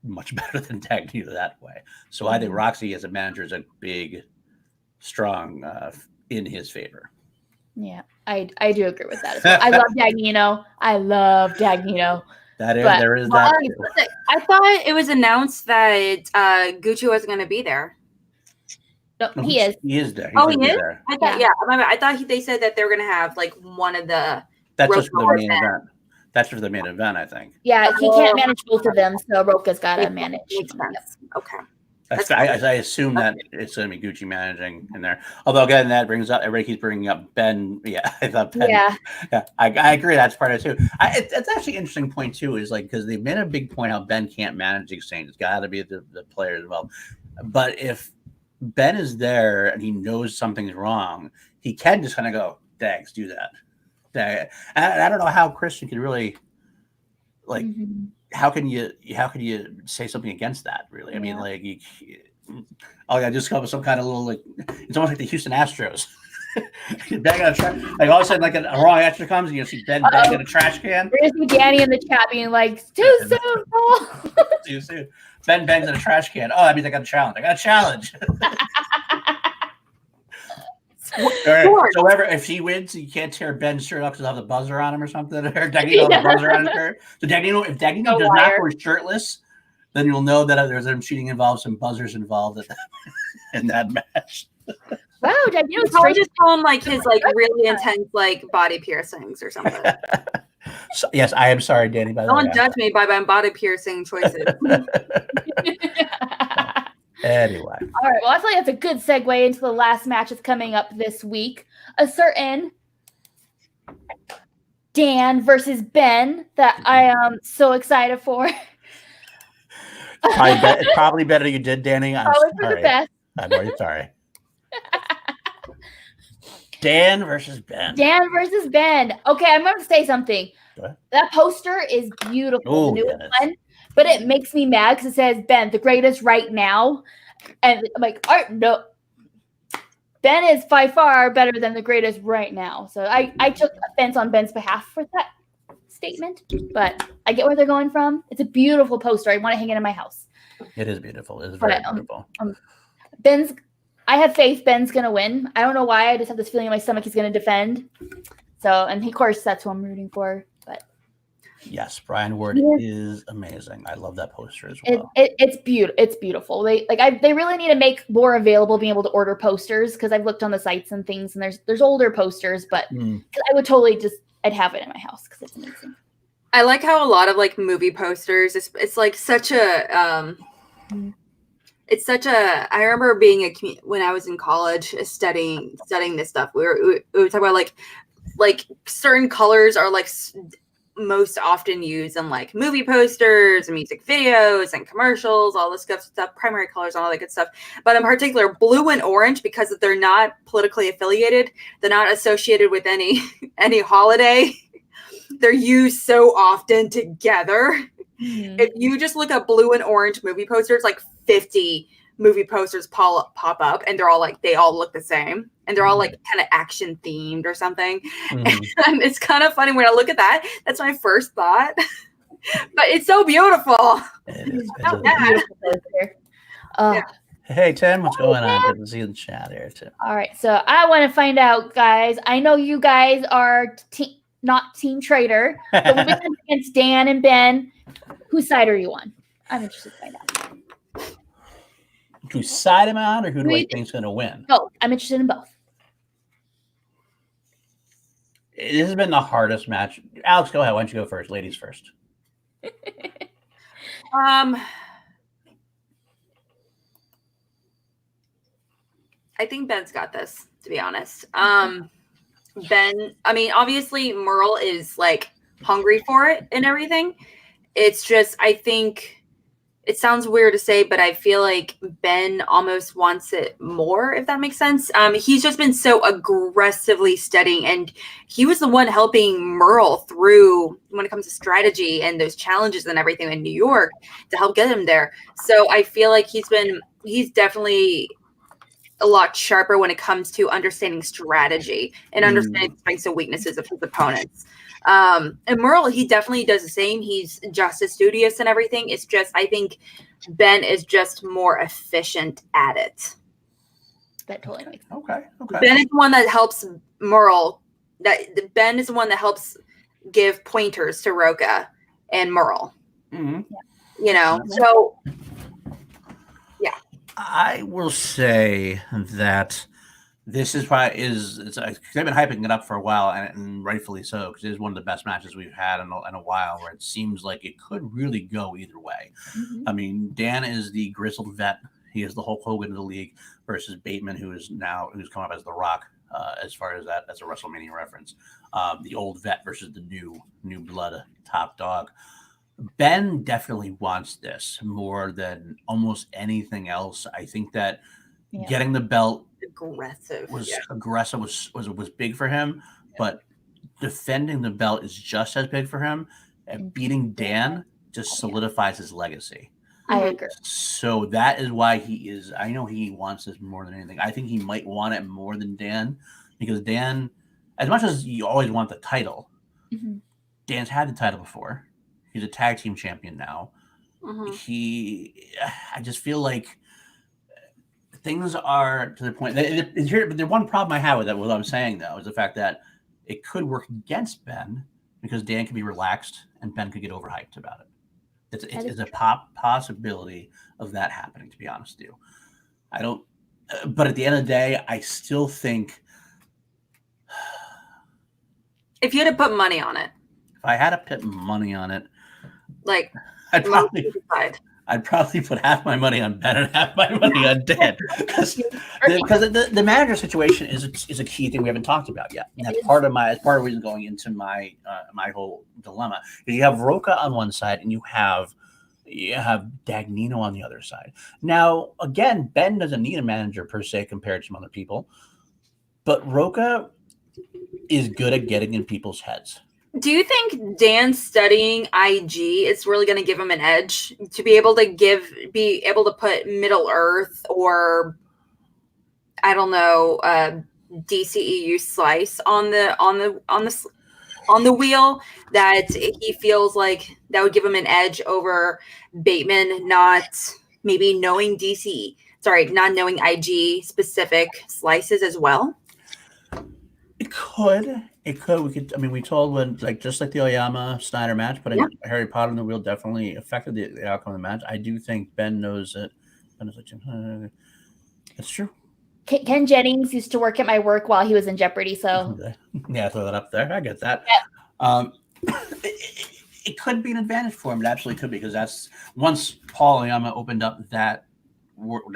much better than Dagnino that way. So I think Roxy as a manager is a big, strong in his favor. Yeah, I do agree with that as well. I love Dagnino. There is that. I thought it was announced that Gucci wasn't going to be there. No, he is. He is there. He is? There. I thought, I thought they said that they were going to have like one of the. That's just for the main event. That's for the main event, I think. Yeah, he can't manage both of them, so Roka's got to manage. Makes sense. Okay. I assume that it's going to be Gucci managing in there. Although, again, that brings up, everybody keeps bringing up Ben. Yeah, I thought Ben. Yeah, I agree. That's part of it, too. It's actually an interesting point, too, is like, because they've made a big point how Ben can't manage these things. It's got to be the players involved. But if Ben is there and he knows something's wrong, he can just kind of go, Dags, do that. And I don't know how Christian can really, like, how can you say something against that, really? I mean, like, just come up with some kind of little, like, it's almost like the Houston Astros. Bang on a trash, like all of a sudden, like a wrong extra comes, and you see Ben bang in a trash can. There's Danny in the chat being like, too soon. Too soon. Ben bangs in a trash can. Oh, that means I got a challenge. So if he wins, you can't tear Ben's shirt off because he'll have the buzzer on him or something. Or Dagnino has the buzzer on his shirt. So if Dagnino does not go shirtless, then you'll know that there's some cheating involved, some buzzers involved in that match. Wow, Dagnino's probably just call him like his like really intense like body piercings or something. So, yes, I am sorry, Danny. Don't judge me by my body piercing choices. Anyway. All right. Well, I feel like that's a good segue into the last match that's coming up this week. A certain Dan versus Ben that I am so excited for. Probably better you did, Danny. I'm probably sorry. For the best. I'm really sorry. Dan versus Ben. Dan versus Ben. Okay, I'm going to say something. That poster is beautiful. The newest one. But it makes me mad because it says Ben, the greatest right now. And I'm like, no. Ben is by far better than the greatest right now. So I took offense on Ben's behalf for that statement. But I get where they're going from. It's a beautiful poster. I want to hang it in my house. It is beautiful. It's very beautiful. I have faith Ben's going to win. I don't know why. I just have this feeling in my stomach he's going to defend. So, and of course, that's who I'm rooting for. But yes, Brian Ward is amazing. I love that poster as well. It's beautiful. They really need to make more available, being able to order posters, because I've looked on the sites and things, and there's older posters, but I would totally I'd have it in my house because it's amazing. I like how a lot of like movie posters. It's like such a. I remember being when I was in college studying this stuff. We would talk about like certain colors are like most often used in like movie posters and music videos and commercials, all this stuff, primary colors and all that good stuff. But in particular, blue and orange, because they're not politically affiliated, they're not associated with any holiday. They're used so often together. Mm-hmm. If you just look at blue and orange movie posters, like 50 movie posters pop up, and they all look the same, and they're all like kind of action themed or something. Mm-hmm. And it's kind of funny when I look at that. That's my first thought, but it's so beautiful. It is. Beautiful poster. Hey Tim, what's going on? Good to see you in the chat here too. All right, so I want to find out, guys. I know you guys are not Team Trader, but we're going against Dan and Ben. Whose side are you on? I'm interested to find out. Whose side am I on, or who do I think is going to win? Both. I'm interested in both. This has been the hardest match. Alex, go ahead. Why don't you go first? Ladies first. I think Ben's got this, to be honest. Ben, I mean, obviously Merle is like hungry for it and everything. It's just, I think it sounds weird to say, but I feel like Ben almost wants it more, if that makes sense. He's just been so aggressively studying, and he was the one helping Merle through when it comes to strategy and those challenges and everything in New York to help get him there. So I feel like he's definitely a lot sharper when it comes to understanding strategy and understanding the strengths and weaknesses of his opponents. And Merle, he definitely does the same. He's just as studious and everything. It's just, I think Ben is just more efficient at it. That totally makes sense. Okay. Ben is the one that helps Merle. Ben is the one that helps give pointers to Roca and Merle. Mm-hmm. You know, so yeah. I will say that this is probably they've been hyping it up for a while, and rightfully so, because it is one of the best matches we've had in a while, where it seems like it could really go either way. Mm-hmm. I mean, Dan is the grizzled vet; he is the Hulk Hogan of the league, versus Bateman, who's come up as the Rock, as far as that as a WrestleMania reference. The old vet versus the new blood top dog. Ben definitely wants this more than almost anything else. I think that getting the belt was big for him, but defending the belt is just as big for him. And beating Dan just solidifies his legacy. I agree. So that is why I know he wants this more than anything. I think he might want it more than Dan, because Dan, as much as you always want the title, Dan's had the title before. He's a tag team champion now. I just feel like things are to the point. The one problem I have with that, what I'm saying though, is the fact that it could work against Ben, because Dan could be relaxed and Ben could get overhyped about it. It's a possibility of that happening, to be honest with you. I don't, but at the end of the day, I still think if you had to put money on it, if I had to put money on it, like I'd probably put half my money on Ben and half my money on Dan, because the manager situation is a key thing we haven't talked about yet. And that's part of the reason going into my whole dilemma. You have Roca on one side and you have Dagnino on the other side. Now, again, Ben doesn't need a manager per se compared to some other people, but Roca is good at getting in people's heads. Do you think Dan studying IG is really going to give him an edge to be able to put Middle Earth or I don't know DCEU Slice on the wheel, that he feels like that would give him an edge over Bateman not knowing IG specific slices as well? It could. We told when, just like the Oyama Snyder match, but Harry Potter on the wheel definitely affected the outcome of the match. I do think Ben knows it. That's true. Ken Jennings used to work at my work while he was in Jeopardy, so yeah, throw that up there. I get that. Yeah. It could be an advantage for him. It absolutely could be, because that's once Paul Oyama opened up that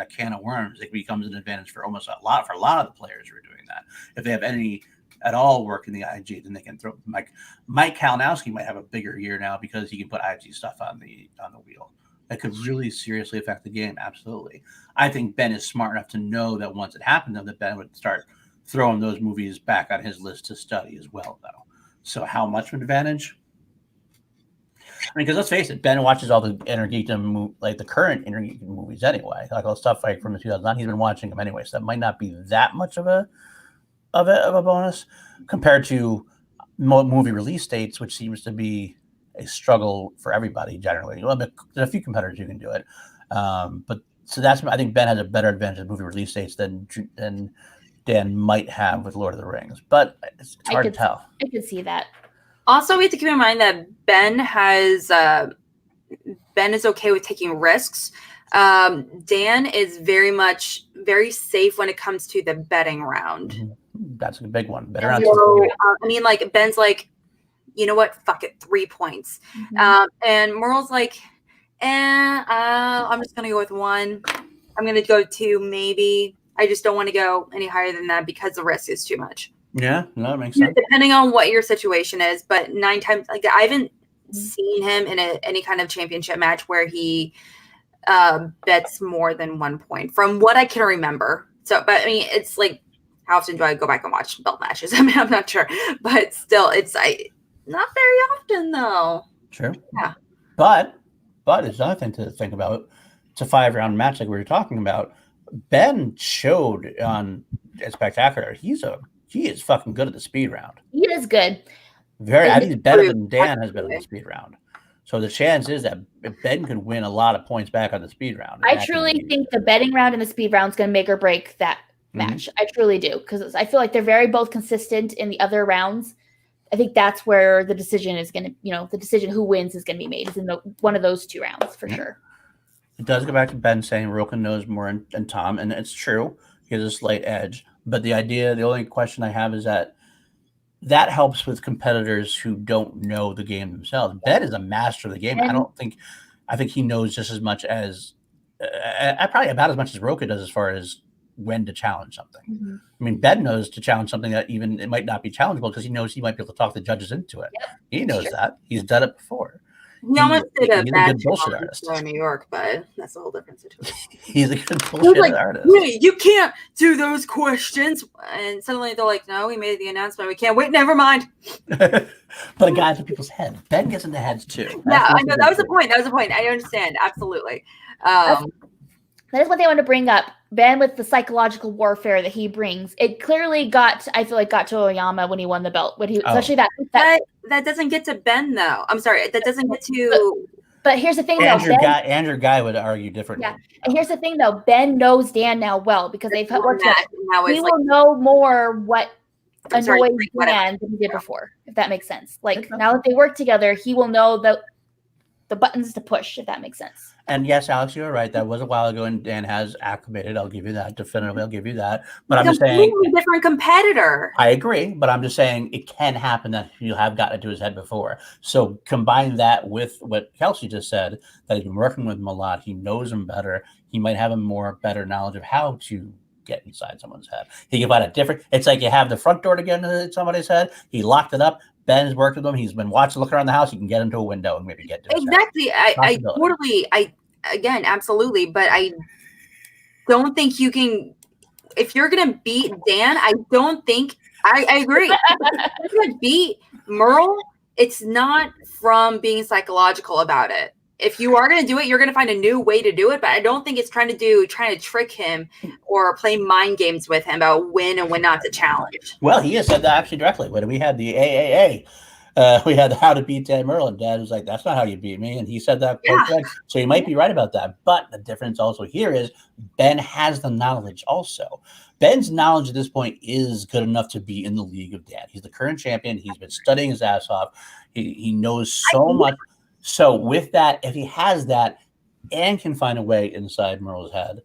can of worms, it becomes an advantage for a lot of the players who are doing that. If they have any at all work in the IG, then they can throw Mike Kalinowski might have a bigger year now because he can put IG stuff on the wheel. That could really seriously affect the game. Absolutely. I think Ben is smart enough to know that once it happened, that Ben would start throwing those movies back on his list to study as well, though. So how much of an advantage? Because let's face it, Ben watches all the Inner Geekdom, the current Inner Geekdom movies anyway, like all the stuff from the 2009. He's been watching them anyway, so that might not be that much of a bonus compared to movie release dates, which seems to be a struggle for everybody generally. Well, there's a few competitors who can do it, but So I think Ben has a better advantage of movie release dates than Dan might have with Lord of the Rings, but it's hard to tell. I could see that. Also, we have to keep in mind that Ben is okay with taking risks. Dan is very safe when it comes to the betting round. That's a big one. Like Ben's like, you know what? Fuck it, 3 points. And Merle's like, I'm just gonna go with 1. I'm gonna go 2, maybe. I just don't want to go any higher than that because the risk is too much. Yeah, no, that makes sense. Depending on what your situation is, but 9 times, like I haven't seen him in any kind of championship match where he bets more than 1 point, from what I can remember. So, but I mean, it's like, how often do I go back and watch belt matches? I mean, I'm not sure, but still, it's not very often though. True. Yeah. But it's another thing to think about. It's a 5-round match like we were talking about. Ben showed on Spectacular. He is fucking good at the speed round. He is good. I think he's better than Dan has been on the speed round. So the chance is that Ben could win a lot of points back on the speed round. I truly think the betting round and the speed round is going to make or break that match. I truly do, because I feel like they're very both consistent in the other rounds. I think that's where the decision is going to, the decision who wins is going to be made, is in one of those 2 rounds for sure. It does go back to Ben saying Roken knows more than Tom, and it's true. He has a slight edge. But the only question I have is that helps with competitors who don't know the game themselves. Ben is a master of the game. I think he knows just as much as, probably about as much as Roken does as far as when to challenge something. I mean, Ben knows to challenge something that even it might not be challengeable because he knows he might be able to talk the judges into it. Yep. He knows that. He's done it before. He almost did a bad bullshit artist in New York, but that's a whole different situation. He's a good bullshit artist. Wait, you can't do those questions. And suddenly they're like, no, we made the announcement. We can't. Wait, never mind. But it got into people's head. Ben gets into heads too. I know. That was the point. I understand. Absolutely. That is what they want to bring up. Ben, with the psychological warfare that he brings, it clearly I feel like got to Oyama when he won the belt. Especially that doesn't get to Ben though. I'm sorry, that doesn't get to. But here's the thing, Andrew Ghai would argue differently. Yeah, and here's the thing though. Ben knows Dan now well because they've worked together. He will know more what annoys Dan than he did before, if that makes sense. Like now that they work together, he will know the buttons to push, if that makes sense. And yes, Alex, you were right. That was a while ago, and Dan has acclimated. I'll give you that. Definitively, I'll give you that. But I'm just saying, different competitor. I agree, but I'm just saying it can happen that you have gotten into his head before. So combine that with what Kelsey just said, that he's been working with him a lot. He knows him better. He might have a better knowledge of how to get inside someone's head. He can find a different. It's like you have the front door to get into somebody's head. He locked it up. Ben's worked with him. He's been looking around the house. He can get into a window and maybe get to his head. Again, absolutely. But I don't think you can, if you're going to beat Dan, I don't think, I agree. If you're going to beat Merle, it's not from being psychological about it. If you are going to do it, you're going to find a new way to do it. But I don't think it's trying to trick him or play mind games with him about when and when not to challenge. Well, he has said that actually directly. When we had the AAA, we had how to beat Dan Merle, and Dad was like, "That's not how you beat me," and he said that. Yeah. So you might be right about that. But the difference also here is Ben has the knowledge. Also, Ben's knowledge at this point is good enough to be in the league of Dan. He's the current champion. He's been studying his ass off. He knows so much. So with that, if he has that and can find a way inside Merle's head.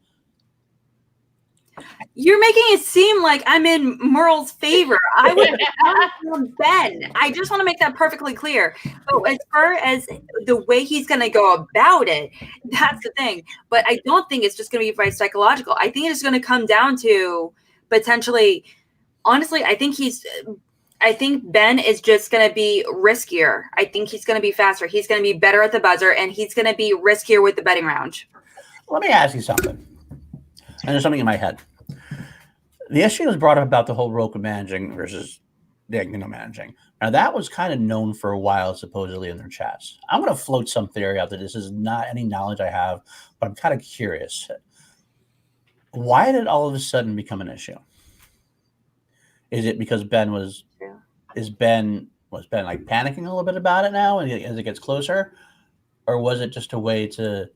You're making it seem like I'm in Merle's favor. I would Ben. I just want to make that perfectly clear. So as far as the way he's going to go about it, that's the thing. But I don't think it's just going to be by psychological. I think it's going to come down to potentially, honestly, I think Ben is just going to be riskier. I think he's going to be faster. He's going to be better at the buzzer, and he's going to be riskier with the betting round. Let me ask you something. And there's something in my head. The issue was brought up about the whole Roken managing versus Daniel managing. Now, that was kind of known for a while, supposedly, in their chats. I'm going to float some theory out that this is not any knowledge I have, but I'm kind of curious. Why did it all of a sudden become an issue? Is it because Ben was like panicking a little bit about it now as it gets closer? Or was it just a way to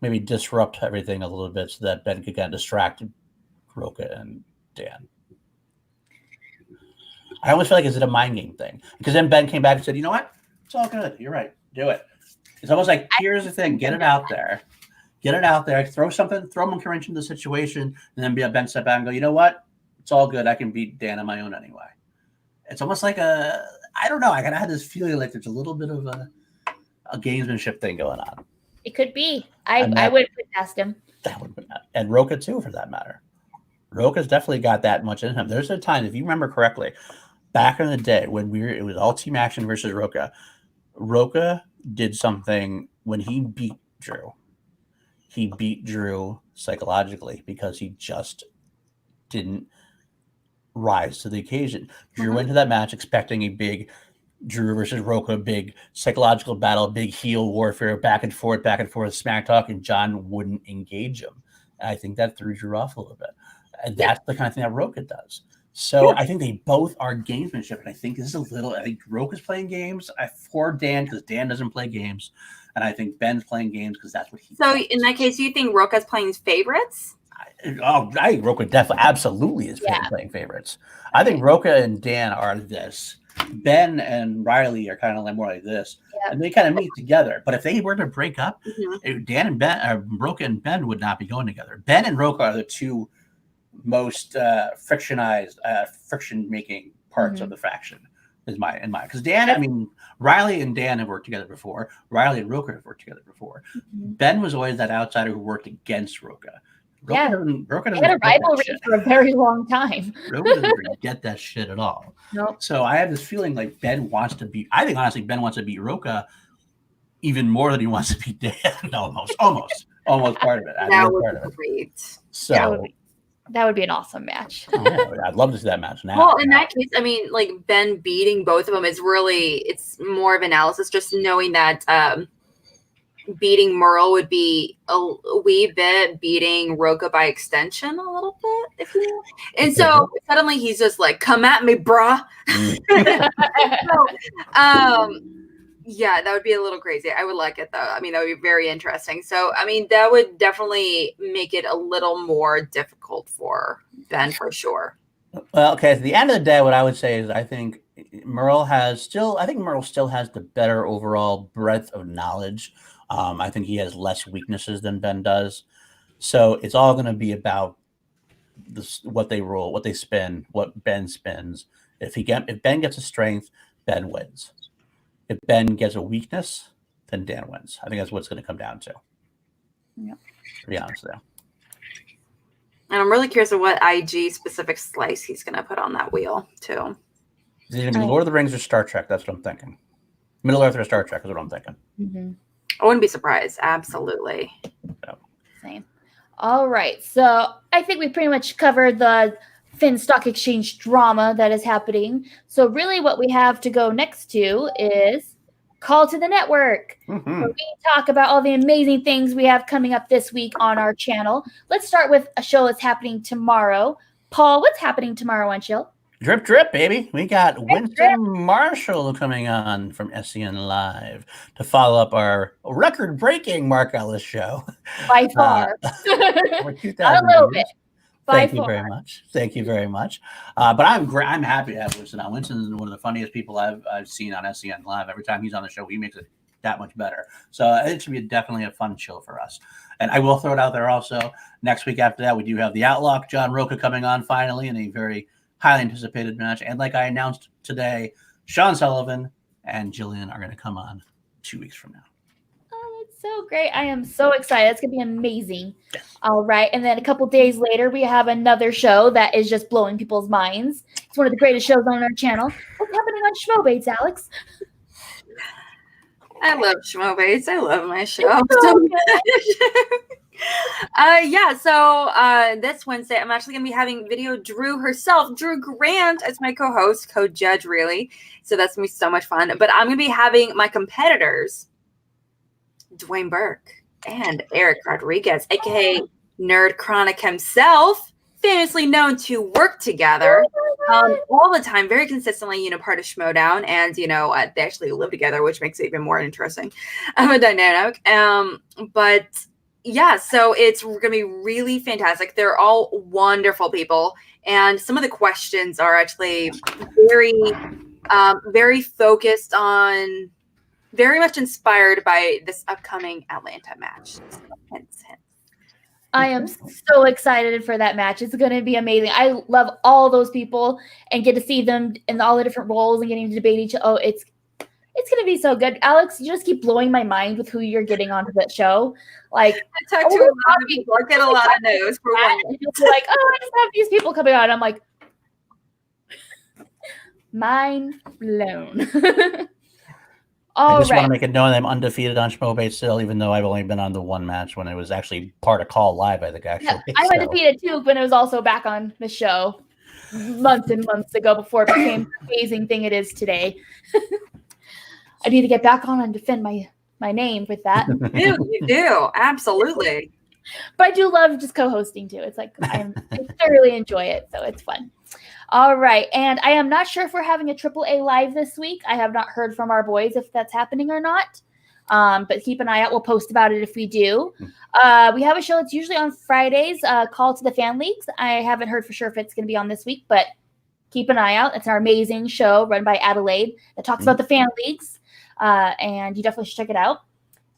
maybe disrupt everything a little bit so that Ben could kind of distract Roka and Dan. I almost feel like, is it a mind game thing? Because then Ben came back and said, you know what? It's all good. You're right. Do it. It's almost like, here's the thing. Get it out there. Get it out there. Throw monkey wrench into the situation, and then be a Ben step back and go, you know what? It's all good. I can beat Dan on my own anyway. It's almost like I don't know. I kind of had this feeling like there's a little bit of a gamesmanship thing going on. It could be. I would put past him. That would be, and Roka too, for that matter. Roka's definitely got that much in him. There's a time, if you remember correctly, back in the day when it was all team action versus Roka. Roka did something when he beat Drew. He beat Drew psychologically because he just didn't rise to the occasion. Drew went to that match expecting a big Drew versus Roka, big psychological battle, big heel warfare, back and forth, smack talk, and John wouldn't engage him. And I think that threw Drew off a little bit. And that's the kind of thing that Roka does. So I think they both are gamesmanship. And I think I think Roka's playing games for Dan because Dan doesn't play games. And I think Ben's playing games because that's what he does. In that case, you think Roka's playing favorites? I think Roka definitely, absolutely is playing favorites. I think Roka and Dan are this. Ben and Riley are kind of like more like this. Yep. And they kind of meet together. But if they were to break up, Dan and Ben, Roka and Ben would not be going together. Ben and Roka are the two most friction-making parts of the faction, in my because Dan, Riley and Dan have worked together before. Riley and Roka have worked together before. Ben was always that outsider who worked against Roka. Roka doesn't had a rivalry for a very long time. Roka doesn't get that shit at all. Nope. So I have this feeling like Ben wants to beat. I think honestly, Ben wants to beat Roka even more than he wants to beat Dan. almost part of it. That would be great. So. That would be an awesome match. I'd love to see that match now. Well, in that case, like Ben beating both of them it's more of analysis, just knowing that beating Merle would be a wee bit beating Roka by extension a little bit, if you know. And so suddenly he's just like, come at me, brah. Yeah, that would be a little crazy. I would like it, though. That would be very interesting. So, that would definitely make it a little more difficult for Ben, for sure. Well, okay. At the end of the day, what I would say is I think Merle still has the better overall breadth of knowledge. I think he has less weaknesses than Ben does. So it's all going to be about what they roll, what they spin, what Ben spins. If Ben gets a strength, Ben wins. If Ben gets a weakness, then Dan wins. I think that's what it's going to come down to. Yeah. To be honest with you. And I'm really curious of what IG specific slice he's going to put on that wheel, too. Is it going to be Lord of the Rings or Star Trek? That's what I'm thinking. Middle Earth or Star Trek is what I'm thinking. Mm-hmm. I wouldn't be surprised. Absolutely. Yeah. Same. All right. So I think we pretty much covered the Finn Stock Exchange drama that is happening. So really what we have to go next to is Call to the Network. Mm-hmm. Where we talk about all the amazing things we have coming up this week on our channel. Let's start with a show that's happening tomorrow. Paul, what's happening tomorrow on Chill? Drip, drip, baby. We got Winston Marshall coming on from SCN Live to follow up our record-breaking Mark Ellis show. By far. Over 2,000 Not a little views. bit. Thank you very much. Thank you very much. But I'm happy to have Winston on. Winston is one of the funniest people I've seen on SCN Live. Every time he's on the show, he makes it that much better. So it should be definitely a fun show for us. And I will throw it out there also. Next week after that, we do have the Outlaw, John Roka, coming on finally in a very highly anticipated match. And like I announced today, Sean Sullivan and Jillian are going to come on 2 weeks from now. Oh, that's so great. I am so excited. It's going to be amazing. All right. And then a couple days later, we have another show that is just blowing people's minds. It's one of the greatest shows on our channel. What's happening on Schmobates, Alex? I love Schmobates. I love my show. So this Wednesday, I'm actually going to be having Video Drew herself, Drew Grant, as my co-host, co-judge, really. So that's going to be so much fun. But I'm going to be having my competitors, Dwayne Burke and Eric Rodriguez, a.k.a. Nerd Chronic himself, famously known to work together all the time, very consistently, part of Schmodown. And, they actually live together, which makes it even more interesting of a dynamic. But Yeah, so it's going to be really fantastic. They're all wonderful people, and some of the questions are actually very, very focused on, very much inspired by this upcoming Atlanta match. So, hence. I am so excited for that match. It's going to be amazing. I love all those people and get to see them in all the different roles and getting to debate each other. Oh, it's going to be so good. Alex, you just keep blowing my mind with who you're getting onto that show. Like, I talk to a lot of people. I get a lot of no's for one. You'll be like, oh, I just have these people coming on. I'm like, mind blown. I just want to make it known that I'm undefeated on Schmobate still, even though I've only been on the one match when it was actually part of Call Live, I think, actually. Yeah, I'm undefeated too, but it was also back on the show months and months ago before it became the amazing thing it is today. I need to get back on and defend my name with that. You do. Absolutely. But I do love just co-hosting too. It's like I thoroughly enjoy it, so it's fun. All right, and I am not sure if we're having a AAA live this week. I have not heard from our boys if that's happening or not. But keep an eye out. We'll post about it if we do. We have a show that's usually on Fridays, Call to the Fan Leagues. I haven't heard for sure if it's going to be on this week, but keep an eye out. It's our amazing show run by Adelaide that talks about the fan leagues, and you definitely should check it out.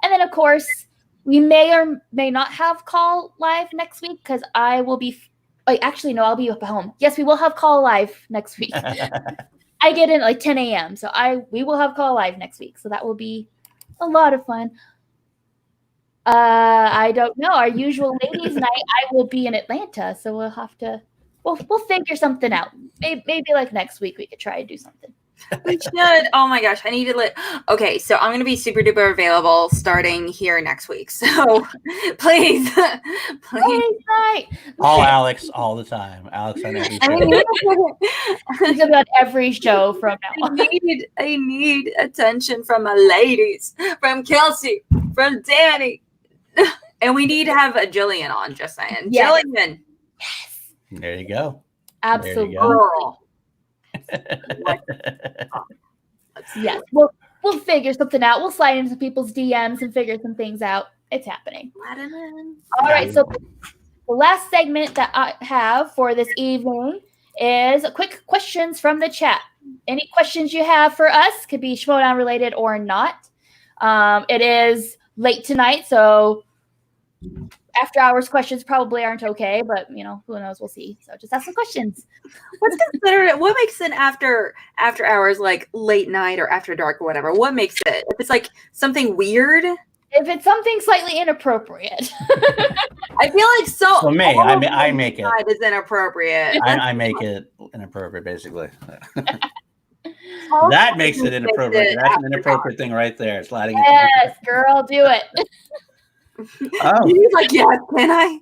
And then, of course, we may or may not have Call live next week because I will be actually, no, I'll be up at home. Yes, we will have Call live next week. I get in at like 10 a.m. So we will have Call live next week. So that will be a lot of fun. I don't know. Our usual ladies' night, I will be in Atlanta. So we'll have to, we'll figure something out. Maybe like next week we could try and do something. We should. Oh my gosh, I need to okay, so I'm gonna be super duper available starting here next week. So please. Right. All Alex all the time. Alex on every show. He's about every show from now on. I need attention from my ladies, from Kelsey, from Danny. And we need to have a Jillian on, just saying. Yes. Jillian. Yes. There you go. Absolutely. Yes, we'll figure something out. We'll slide into people's DMs and figure some things out. It's happening. All right, so the last segment that I have for this evening is quick questions from the chat. Any questions you have for us could be Schmodown related or not. It is late tonight, so after hours questions probably aren't okay, but who knows? We'll see. So just ask some questions. What's considered? What makes an after hours, like late night or after dark or whatever? What makes it? If it's like something weird. If it's something slightly inappropriate. I feel like so. For me, I make it. It is inappropriate. I make it inappropriate, basically. That makes it inappropriate. That's an inappropriate thing right there. Sliding. Yes, girl, do it. Oh. He's like, yes, can I?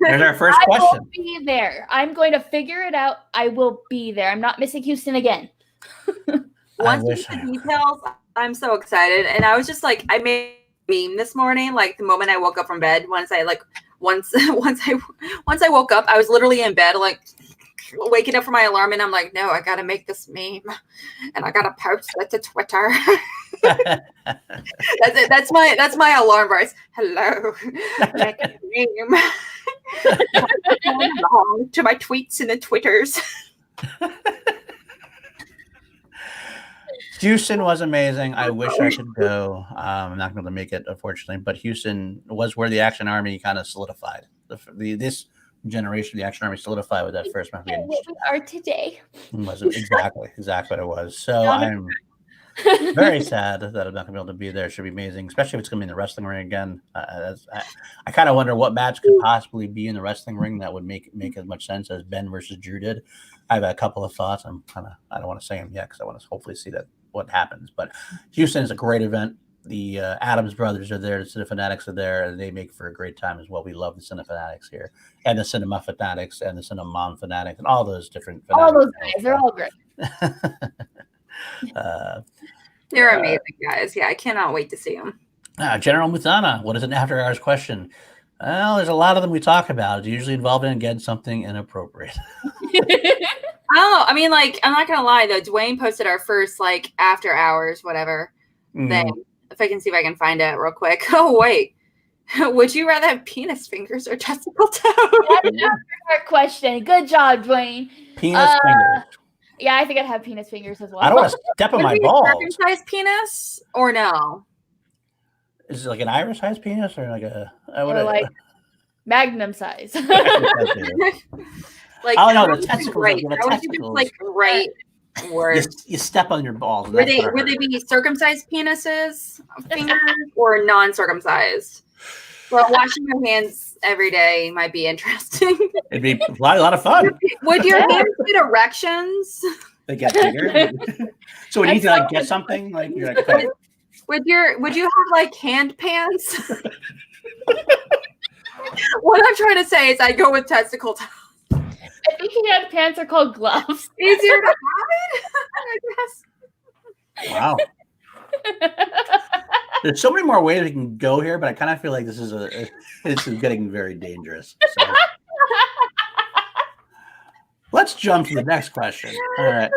There's our first question. I will be there. I'm going to figure it out. I will be there. I'm not missing Houston again. Once you get the details, I'm so excited. And I was just like, I made a meme this morning, like the moment I woke up from bed. Once I woke up, I was literally in bed, like waking up from my alarm, and I'm like, no, I gotta make this meme, and I gotta post it to Twitter. That's it. That's my alarm voice. Hello, make a meme. To my tweets and the Twitters. Houston was amazing. I wish I could go. I'm not going to make it, unfortunately. But Houston was where the Action Army kind of solidified. This generation, the Action Army solidified with that first match. What we are today. Was exactly what it was. So I'm very sad that I'm not going to be able to be there. It should be amazing, especially if it's going to be in the wrestling ring again. I kind of wonder what match could possibly be in the wrestling ring that would make as much sense as Ben versus Drew did. I have a couple of thoughts. I don't want to say them yet because I want to hopefully see what happens. But Houston is a great event. The Adams brothers are there. The Cinefanatics are there, and they make for a great time as well. We love the Cinefanatics here, and the Cinema Fanatics, and the Cinnamon Fanatics, and all those different. All those guys, they're all great. They're amazing guys. Yeah, I cannot wait to see them. General Mutana, what is an after-hours question? Well, there's a lot of them we talk about. It's usually involved in, again, something inappropriate. I don't know. I mean, like, I'm not gonna lie though. Dwayne posted our first after hours, whatever thing. If I can see if I can find it real quick. Oh wait, Would you rather have penis fingers or testicle toes? That's a hard question. Good job, Dwayne. Penis fingers. Yeah, I think I'd have penis fingers as well. I don't want to step on Would my it be a balls. circumcised penis or no? Is it like an Irish-sized penis or like a Or like magnum size. Like, I don't know, how the would you testicles, write? the How would you just, testicles. like write words? You step on your balls. and Would that's they what would they hurt. be circumcised penises, fingers, or non-circumcised? Well, washing your hands every day might be interesting. It'd be a lot of fun. Would your hands get erections? They get bigger. So when you need to like get something, like you're like, okay. Would you have like hand pants? What I'm trying to say is I go with testicle toes. I think hand pants are called gloves. Easier to hide, I guess. Wow. There's so many more ways we can go here, but I kind of feel like this is getting very dangerous. So. Let's jump to the next question. All right.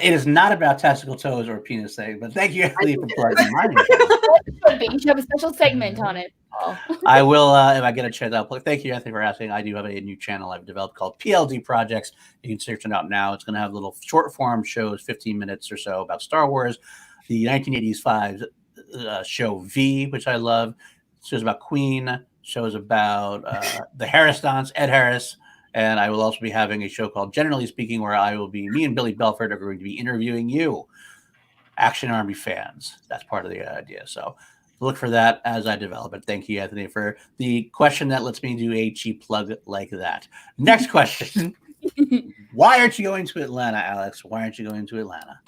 It is not about testicle toes or penis thing, but thank you, Anthony, for plugging mine. You should have a special segment on it. Oh. I will, if I get a chance, I'll plug. Thank you, Anthony, for asking. I do have a new channel I've developed called PLD Projects. You can search it out now. It's going to have little short form shows, 15 minutes or so, about Star Wars, the 1985 show V, which I love, shows about Queen, shows about the Harris dance, Ed Harris. And I will also be having a show called Generally Speaking, where me and Billy Belford are going to be interviewing you, Action Army fans. That's part of the idea. So look for that as I develop it. Thank you, Anthony, for the question that lets me do a cheap plug like that. Next question. Why aren't you going to Atlanta, Alex? Why aren't you going to Atlanta?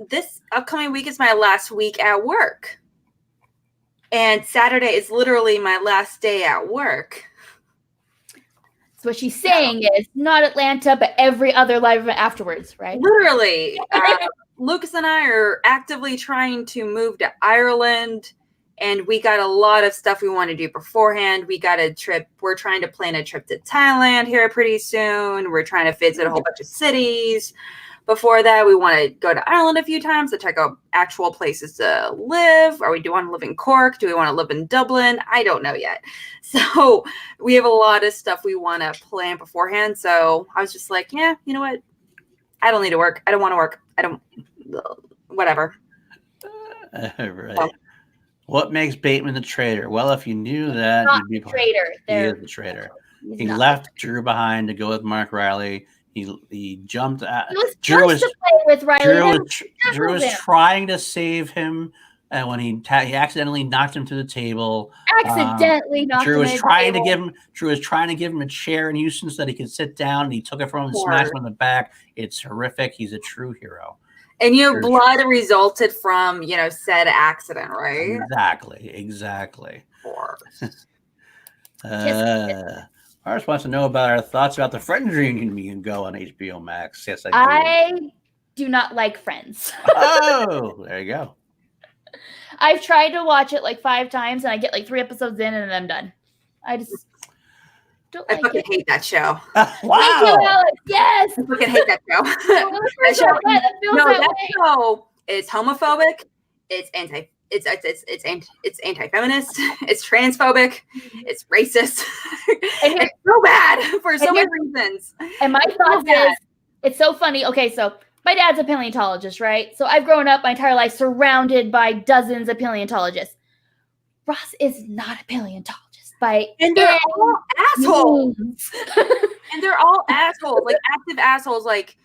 This upcoming week is my last week at work. And Saturday is literally my last day at work. So what she's saying is not Atlanta, but every other live event afterwards, right? Literally. Lucas and I are actively trying to move to Ireland, and we got a lot of stuff we want to do beforehand. We got a trip. We're trying to plan a trip to Thailand here pretty soon. We're trying to visit a whole bunch of cities. Before that, we want to go to Ireland a few times to check out actual places to live. Or we do want to live in Cork? Do we want to live in Dublin? I don't know yet. So we have a lot of stuff we want to plan beforehand. So I was just like, yeah, you know what? I don't need to work. I don't want to work. Whatever. Right. So, what makes Bateman the traitor? Well, if you knew that, you'd be a traitor. He is the traitor. He left Drew behind to go with Mark Riley. He jumped at Drew was trying to save him, and when he accidentally knocked him to the table. Drew was trying to give him a chair in Houston so that he could sit down, and he took it from him and smashed him in the back. It's horrific. He's a true hero. And blood resulted from said accident, right? Exactly. Ours wants to know about our thoughts about the Friends reunion we can go on HBO Max. Yes, I do not like Friends. Oh, there you go. I've tried to watch it like 5 times, and I get like 3 episodes in, and then I'm done. I just don't like it. I fucking hate that show. Wow. Thank you, Alex. Yes. I fucking hate that show. That show is homophobic. It's anti-feminist. It's transphobic. It's racist. It's so bad for so many reasons. And my thoughts is, it's so funny. Okay, so my dad's a paleontologist, right? So I've grown up my entire life surrounded by dozens of paleontologists. Ross is not a paleontologist and they're all assholes. And they're all assholes, like active assholes, like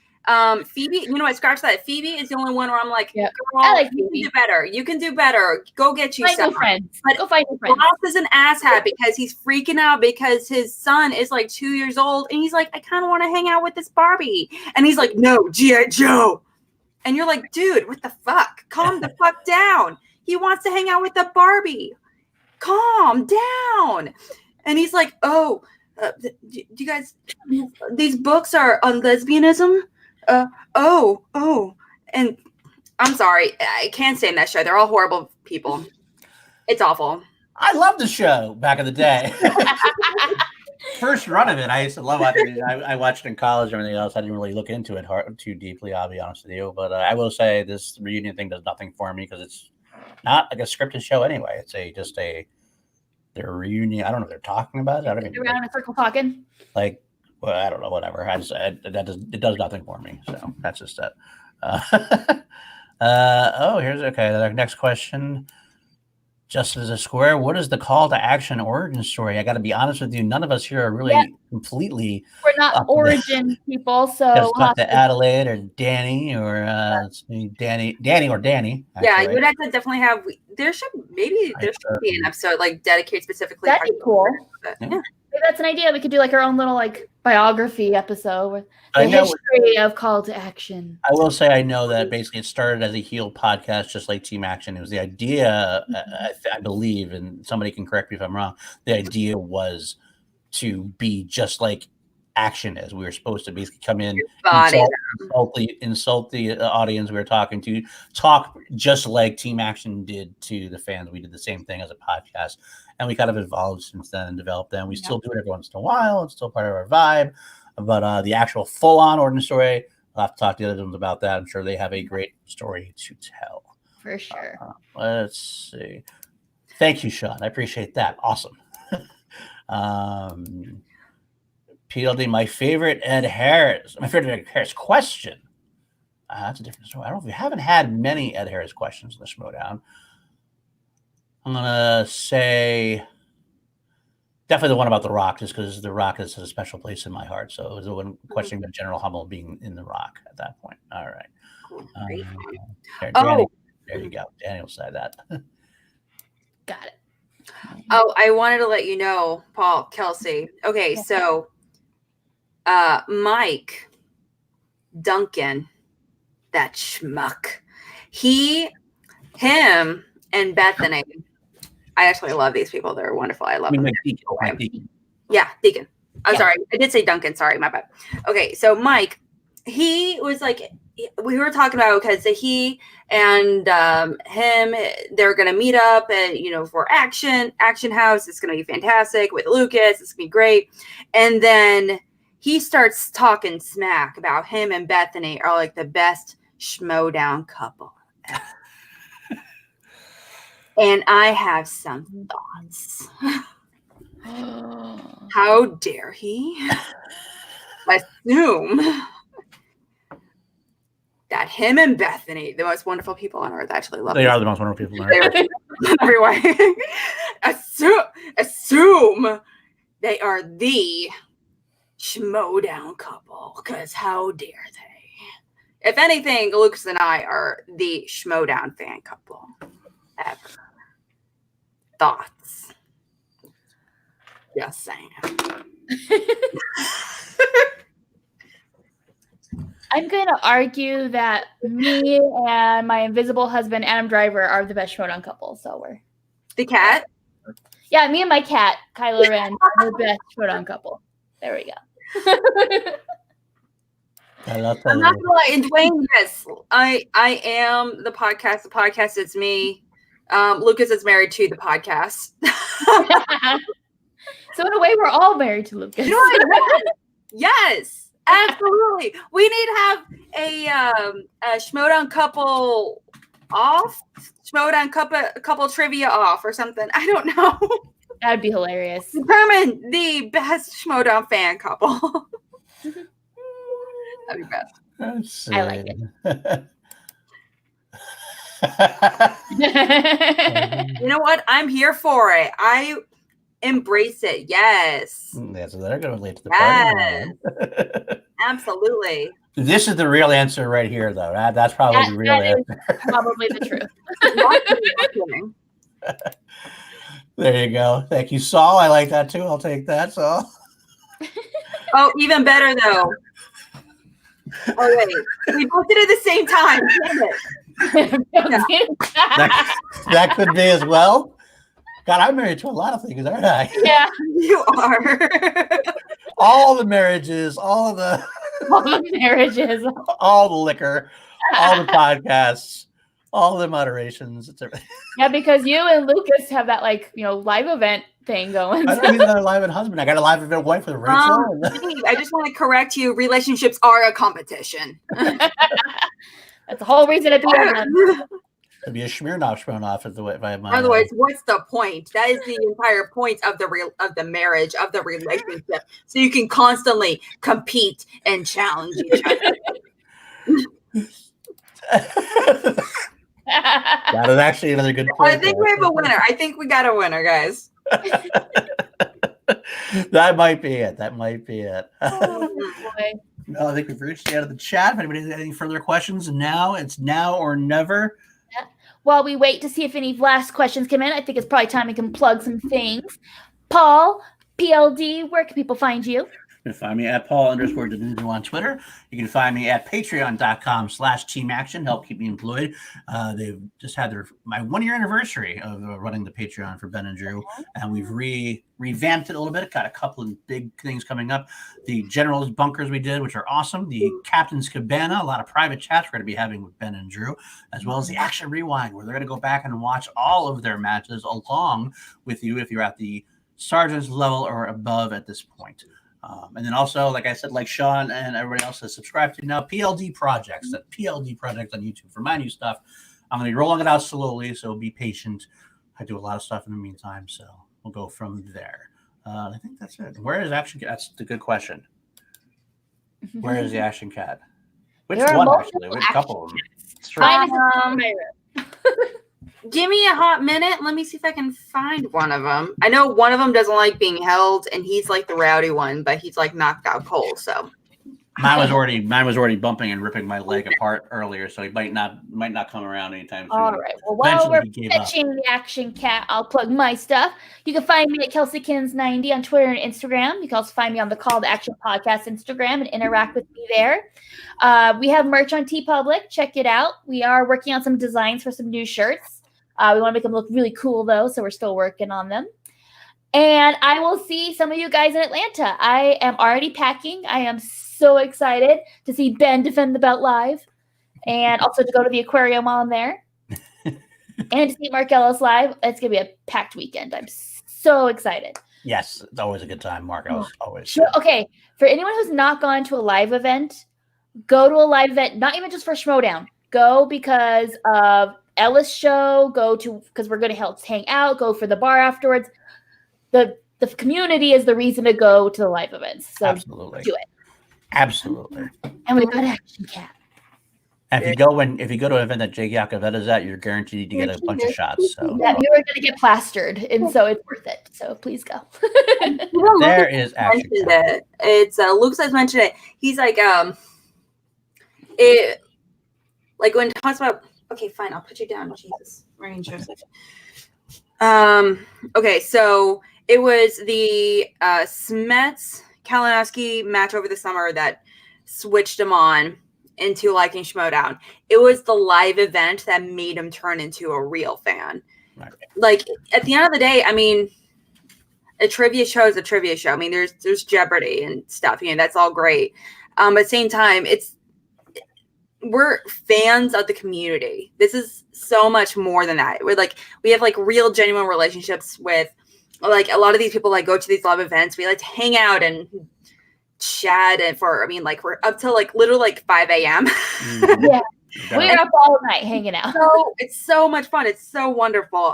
Phoebe. I scratched that. Phoebe is the only one where I'm like, girl, I like you can do better. You can do better. Go get you some friends. But go find your friends. Ross is an asshat because he's freaking out because his son is like 2 years old, and he's like, I kind of want to hang out with this Barbie, and he's like, no, G.I. Joe, and you're like, dude, what the fuck? Calm the fuck down. He wants to hang out with the Barbie. Calm down. And he's like, do you guys? These books are on lesbianism. And I'm sorry, I can't stand that show. They're all horrible people. It's awful. I loved the show back in the day. First run of it, I used to love watching it. I watched it in college and everything else. I didn't really look into it too deeply, I'll be honest with you. But I will say this reunion thing does nothing for me because it's not like a scripted show anyway. It's their reunion. I don't know if they're talking about it. I don't even around in a circle talking. Like, well, I don't know, whatever. It does nothing for me. So that's just it. Here's the next question. Just as a square, what is the call to action origin story? I got to be honest with you. None of us here are really completely. We're not origin people, so just talk to Adelaide or Danny or Danny or Danny. Actually. Yeah, you would have to definitely have. There should be an episode like dedicated specifically. That'd be cool. Yeah. Maybe that's an idea. We could do like our own little like biography episode with the history of call to action. I will say I know that basically it started as a heel podcast, just like Team Action. It was the idea, I believe, and somebody can correct me if I'm wrong. The idea was to be just like Action is. We were supposed to basically come in, insult the audience we were talking to, talk just like Team Action did to the fans. We did the same thing as a podcast. And we kind of evolved since then and developed them. We still do it every once in a while. It's still part of our vibe. But the actual full-on origin story, I'll have to talk to the other ones about that. I'm sure they have a great story to tell. For sure. Let's see. Thank you, Sean. I appreciate that. Awesome. PLD, my favorite Ed Harris question. That's a different story. I don't know if we haven't had many Ed Harris questions in the Schmodown. I'm going to say definitely the one about The Rock, just because The Rock is a special place in my heart. So it was the one questioning about General Hummel being in The Rock at that point. All right. There you go. Daniel said that. Got it. Oh, I wanted to let you know, Paul, Kelsey. Okay, so Mike Duncan, that schmuck, him, and Bethany. I actually love these people. They're wonderful. I love them. Deacon. Yeah, Deacon. I'm sorry. I did say Duncan. Sorry, my bad. Okay, so Mike, he was like, we were talking about because he and him, they're going to meet up and, for Action House. It's going to be fantastic with Lucas. It's going to be great. And then he starts talking smack about him and Bethany are like the best schmodown couple ever. And I have some thoughts. How dare he assume that him and Bethany, the most wonderful people on earth, actually love. They are the most wonderful people on earth. Everywhere. assume they are the schmodown couple. Because how dare they? If anything, Lucas and I are the schmodown fan couple ever. Thoughts? Just saying. I'm going to argue that me and my invisible husband, Adam Driver, are the best Schmodown couple. So we're the cat. Yeah, me and my cat, Kylo Ren, are the best Schmodown couple. There we go. I'm not gonna lie, and Dwayne, yes, I am the podcast. The podcast is me. Lucas is married to the podcast. So in a way, we're all married to Lucas. Yes, absolutely. We need to have a Schmodown couple off, Schmodown couple trivia off or something. I don't know. That'd be hilarious. Determine the best Schmodown fan couple. That'd be best. I like it. You know what? I'm here for it. I embrace it. Yes. Yeah, so they're going to relate to the party. Absolutely. This is the real answer right here, though. That's probably the real answer. Probably the truth. There you go. Thank you, Saul. I like that too. I'll take that, Saul. Oh, even better though. Oh wait, we both did it at the same time. Damn it. That could be as well. God, I'm married to a lot of things, aren't I? Yeah, you are. All the marriages, all the marriages, all the liquor, all the podcasts, all the moderations. It's everything. Yeah, because you and Lucas have that live event thing going. I don't need another live event husband. I got a live event wife with Rachel. I just want to correct you. Relationships are a competition. That's the whole reason to be on them. It'd be a Smirnoff thrown off if I have my. Otherwise, what's the point? That is the entire point of the marriage, of the relationship. So you can constantly compete and challenge each other. That is actually another good point. I think we have a winner. I think we got a winner, guys. That might be it. That might be it. Oh, boy. No, I think we've reached the end of the chat. If anybody has any further questions, it's now or never. While we wait to see if any last questions come in, I think it's probably time we can plug some things. Paul, PLD, where can people find you? You can find me at Paul_Janine on Twitter. You can find me at patreon.com/Team Action. Help keep me employed. They've just had my 1-year anniversary of running the Patreon for Ben and Drew, and we've revamped it a little bit. Got a couple of big things coming up. The General's Bunkers we did, which are awesome. The Captain's Cabana, a lot of private chats we're going to be having with Ben and Drew, as well as the Action Rewind, where they're going to go back and watch all of their matches along with you if you're at the Sergeant's level or above at this point. And then also, like I said, like Sean and everybody else has subscribed to now, PLD Projects on YouTube for my new stuff. I'm going to be rolling it out slowly, so be patient. I do a lot of stuff in the meantime, so we'll go from there. I think that's it. Where is Action Cat? That's the good question. Where is the Action Cat? Which one, actually? Which couple of them? Give me a hot minute. Let me see if I can find one of them. I know one of them doesn't like being held, and he's like the rowdy one, but he's like knocked out cold. So mine was already bumping and ripping my leg apart earlier, so he might not come around anytime soon. All right. Well, while we're fetching the Action Cat, I'll plug my stuff. You can find me at KelseyKins90 on Twitter and Instagram. You can also find me on the Call to Action Podcast Instagram and interact with me there. We have merch on TeePublic. Check it out. We are working on some designs for some new shirts. We want to make them look really cool, though, so we're still working on them. And I will see some of you guys in Atlanta. I am already packing. I am so excited to see Ben defend the belt live, and also to go to the aquarium while I'm there, and to see Mark Ellis live. It's going to be a packed weekend. I'm so excited. Yes, it's always a good time, Mark Ellis. Always. Sure. Okay, for anyone who's not gone to a live event, go to a live event, not even just for Schmodown. Go because of Ellis show, because we're going to hang out, go for the bar afterwards. The community is the reason to go to the live events. So absolutely. Do it. Absolutely. And we've got Action Cat. And if you go to an event that Jake Yakoveta is at, you're guaranteed to get a bunch of shots. So yeah, you are going to get plastered, and so it's worth it. So please go. There is Action Cat. It's Luke has mentioned it. He's like when it talks about. Okay, fine. I'll put you down. Jesus, Ranger. Okay, so it was the Smets Kalinowski match over the summer that switched him on into liking Schmodown. It was the live event that made him turn into a real fan. Right. Like at the end of the day, I mean, a trivia show is a trivia show. I mean, there's Jeopardy and stuff. You know, that's all great. At the same time, we're fans of the community. This is so much more than that. We have real genuine relationships with a lot of these people go to these live events. We like to hang out and chat and we're up till literally 5 a.m. Mm-hmm. Yeah. We're up all night hanging out. So it's so much fun. It's so wonderful.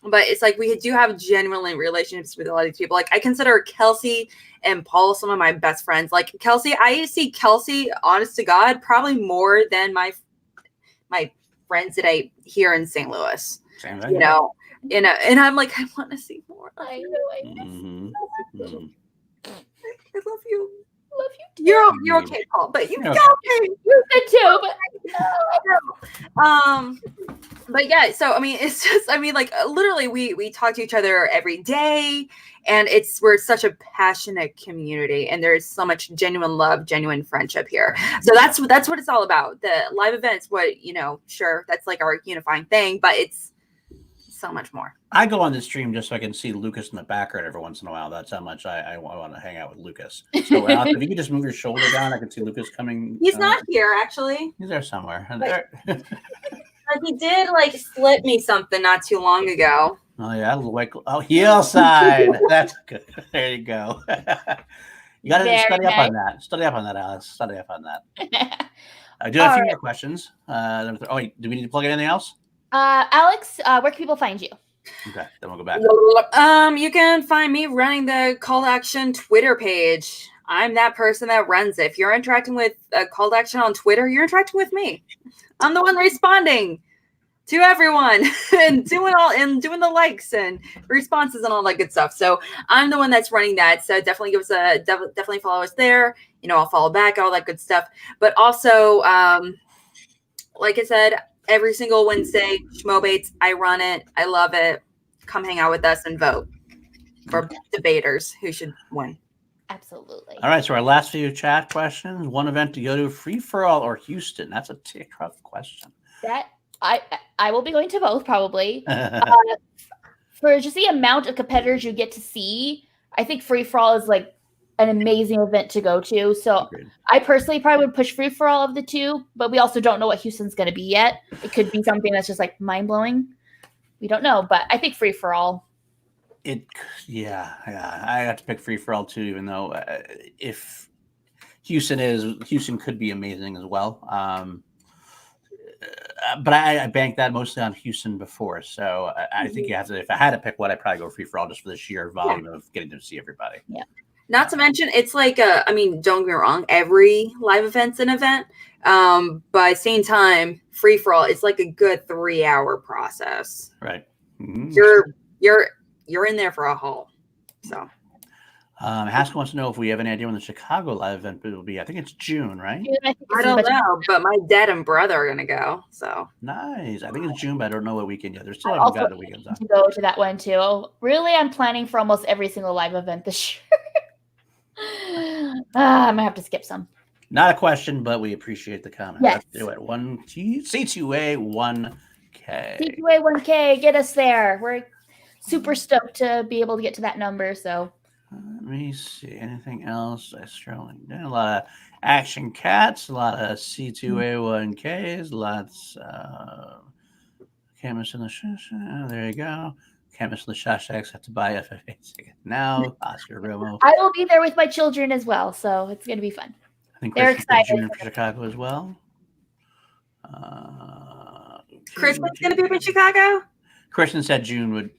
But it's we do have genuinely relationships with a lot of these people. I consider Kelsey and Paul some of my best friends. Kelsey, I see Kelsey, honest to God, probably more than my friends that I hear in St. Louis. Same you know, and I'm I want to see more. I know. Mm-hmm. I love you. Love you too. You're okay, Paul, but you got me. You're good too, but yeah, so I mean, it's just literally we talk to each other every day, and we're such a passionate community, and there's so much genuine love, genuine friendship here. So that's what it's all about. The live events, sure, that's our unifying thing, but it's so much more. I go on the stream just so I can see Lucas in the background every once in a while. That's how much I want to hang out with Lucas. So if you could just move your shoulder down, I can see Lucas coming. He's not here, actually. He's there somewhere. He did slip me something not too long ago. Oh yeah, heel side. That's good. There you go. You got to study up on that. Study up on that, Alex. Study up on that. I do have a few more questions. Do we need to plug in anything else? Alex, where can people find you? Okay, then we'll go back. You can find me running the Call to Action Twitter page. I'm that person that runs it. If you're interacting with a Call to Action on Twitter, you're interacting with me. I'm the one responding to everyone and doing the likes and responses and all that good stuff. So I'm the one that's running that. So definitely give us definitely follow us there. I'll follow back, all that good stuff. But also, like I said, every single Wednesday, Schmobates, I run it. I love it. Come hang out with us and vote for debaters who should win. Absolutely. All right, so our last few chat questions. One event to go to, free for all or Houston? That's a tough question. That I will be going to both probably. For just the amount of competitors you get to see, I think free for all is like an amazing event to go to. So Agreed. I personally probably would push free for all of the two, but we also don't know what Houston's going to be yet. It could be something that's just like mind blowing. We don't know, but I think free for all. Yeah, I have to pick free for all too, even though if Houston could be amazing as well. But I banked that mostly on Houston before, so I think you have to. If I had to pick one, I'd probably go free for all just for the sheer volume of getting to see everybody. Yeah. Not to mention, it's like don't get me wrong, every live event's an event. But at the same time, free for all, it's like a good 3-hour process. Right. Mm-hmm. You're in there for a haul. So Haskell wants to know if we have any idea when the Chicago live event will be. I think it's June, right? I don't know, but my dad and brother are gonna go. So nice. I think it's June, but I don't know what weekend yet. There's still haven't got the weekends on. To go to that one too. Really, I'm planning for almost every single live event this year. I might have to skip some. Not a question, but we appreciate the comment. Yes. Let's do it. C2A 1K. C2A 1K, get us there. We're super stoked to be able to get to that number. So let me see. Anything else? I scrolling down. A lot of Action Cats, a lot of C2A 1Ks, lots of Chemist in the there you go. Chemist in the Shashaks have to buy FFA ticket now. Oscar Romo. I will be there with my children as well, so it's going to be fun. I think they're excited. June for Chicago as well. Christmas going to be up in Chicago? Christian said June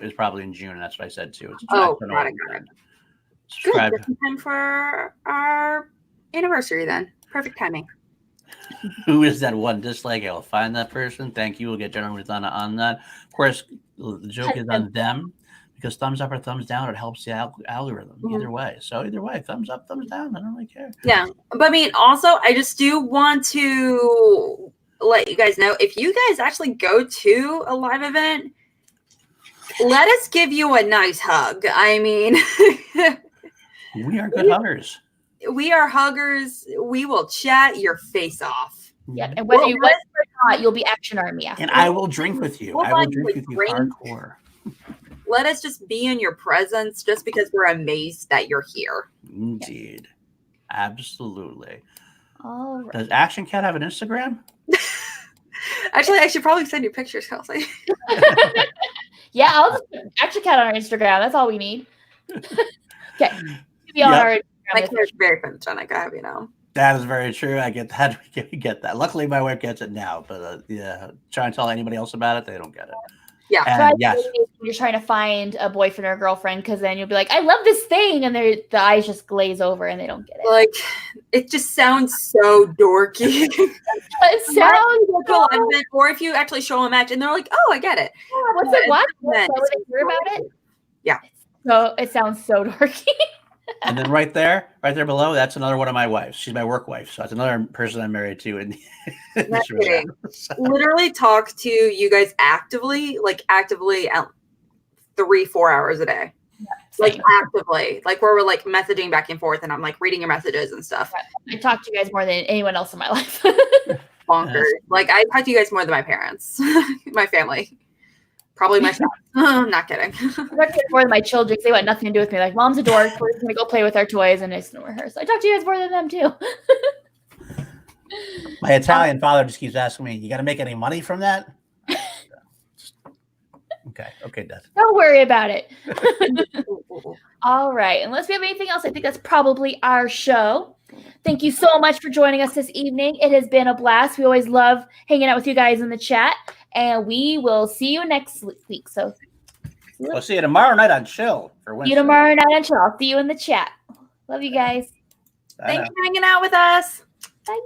is probably in June, and that's what I said too. Got it. Good. This is time for our anniversary then. Perfect timing. Who is that one dislike? I'll find that person. Thank you. We'll get General Rizana on that. Of course, the joke is on them because thumbs up or thumbs down, it helps the algorithm either way. So either way, thumbs up, thumbs down. I don't really care. Yeah. But also, I just do want to let you guys know, if you guys actually go to a live event, let us give you a nice hug. I mean, we are good huggers. We are huggers. We will chat your face off. Yep. And whether you like it or not, you'll be Action Army after. And I will drink with you. I will drink with you hardcore. Let us just be in your presence just because we're amazed that you're here. Indeed. Absolutely. All right. Does Action Cat have an Instagram? Actually, I should probably send you pictures, Kelsey. Yeah, I'll just put Action Cat on our Instagram. That's all we need. Okay. Be on our Instagram. My kid's very photogenic, I have you know. That is very true. I get that. We get that. Luckily, my wife gets it now, but try and tell anybody else about it, they don't get it. Yeah. And yes. You're trying to find a boyfriend or girlfriend because then you'll be like, I love this thing. And the eyes just glaze over and they don't get it. Like, it just sounds so dorky. It sounds so... Or if you actually show them a match and they're like, oh, I get it. Yeah, what's it? What? So they hear about it? Yeah. So it sounds so dorky. And then right there below, that's another one of my wives. She's my work wife. So that's another person I'm married to. And literally talk to you guys actively 3-4 hours a day. Yeah, like actively. Like where we're like messaging back and forth and I'm like reading your messages and stuff. I talk to you guys more than anyone else in my life. Bonkers. Like I talk to you guys more than my parents, my family. Probably myself. Not kidding. I talk more than my children. They want nothing to do with me. Like, mom's a dork. We're just going to go play with our toys and just ignore her. So I talk to you guys more than them, too. My Italian father just keeps asking me, you got to make any money from that? Okay, Dad. Don't worry about it. All right. Unless we have anything else, I think that's probably our show. Thank you so much for joining us this evening. It has been a blast. We always love hanging out with you guys in the chat. and we will see you next week. So we'll see you tomorrow night on Chill for see Wednesday. you tomorrow night on Chill. I'll see you in the chat. Love you guys. Bye Thanks now. for hanging out with us.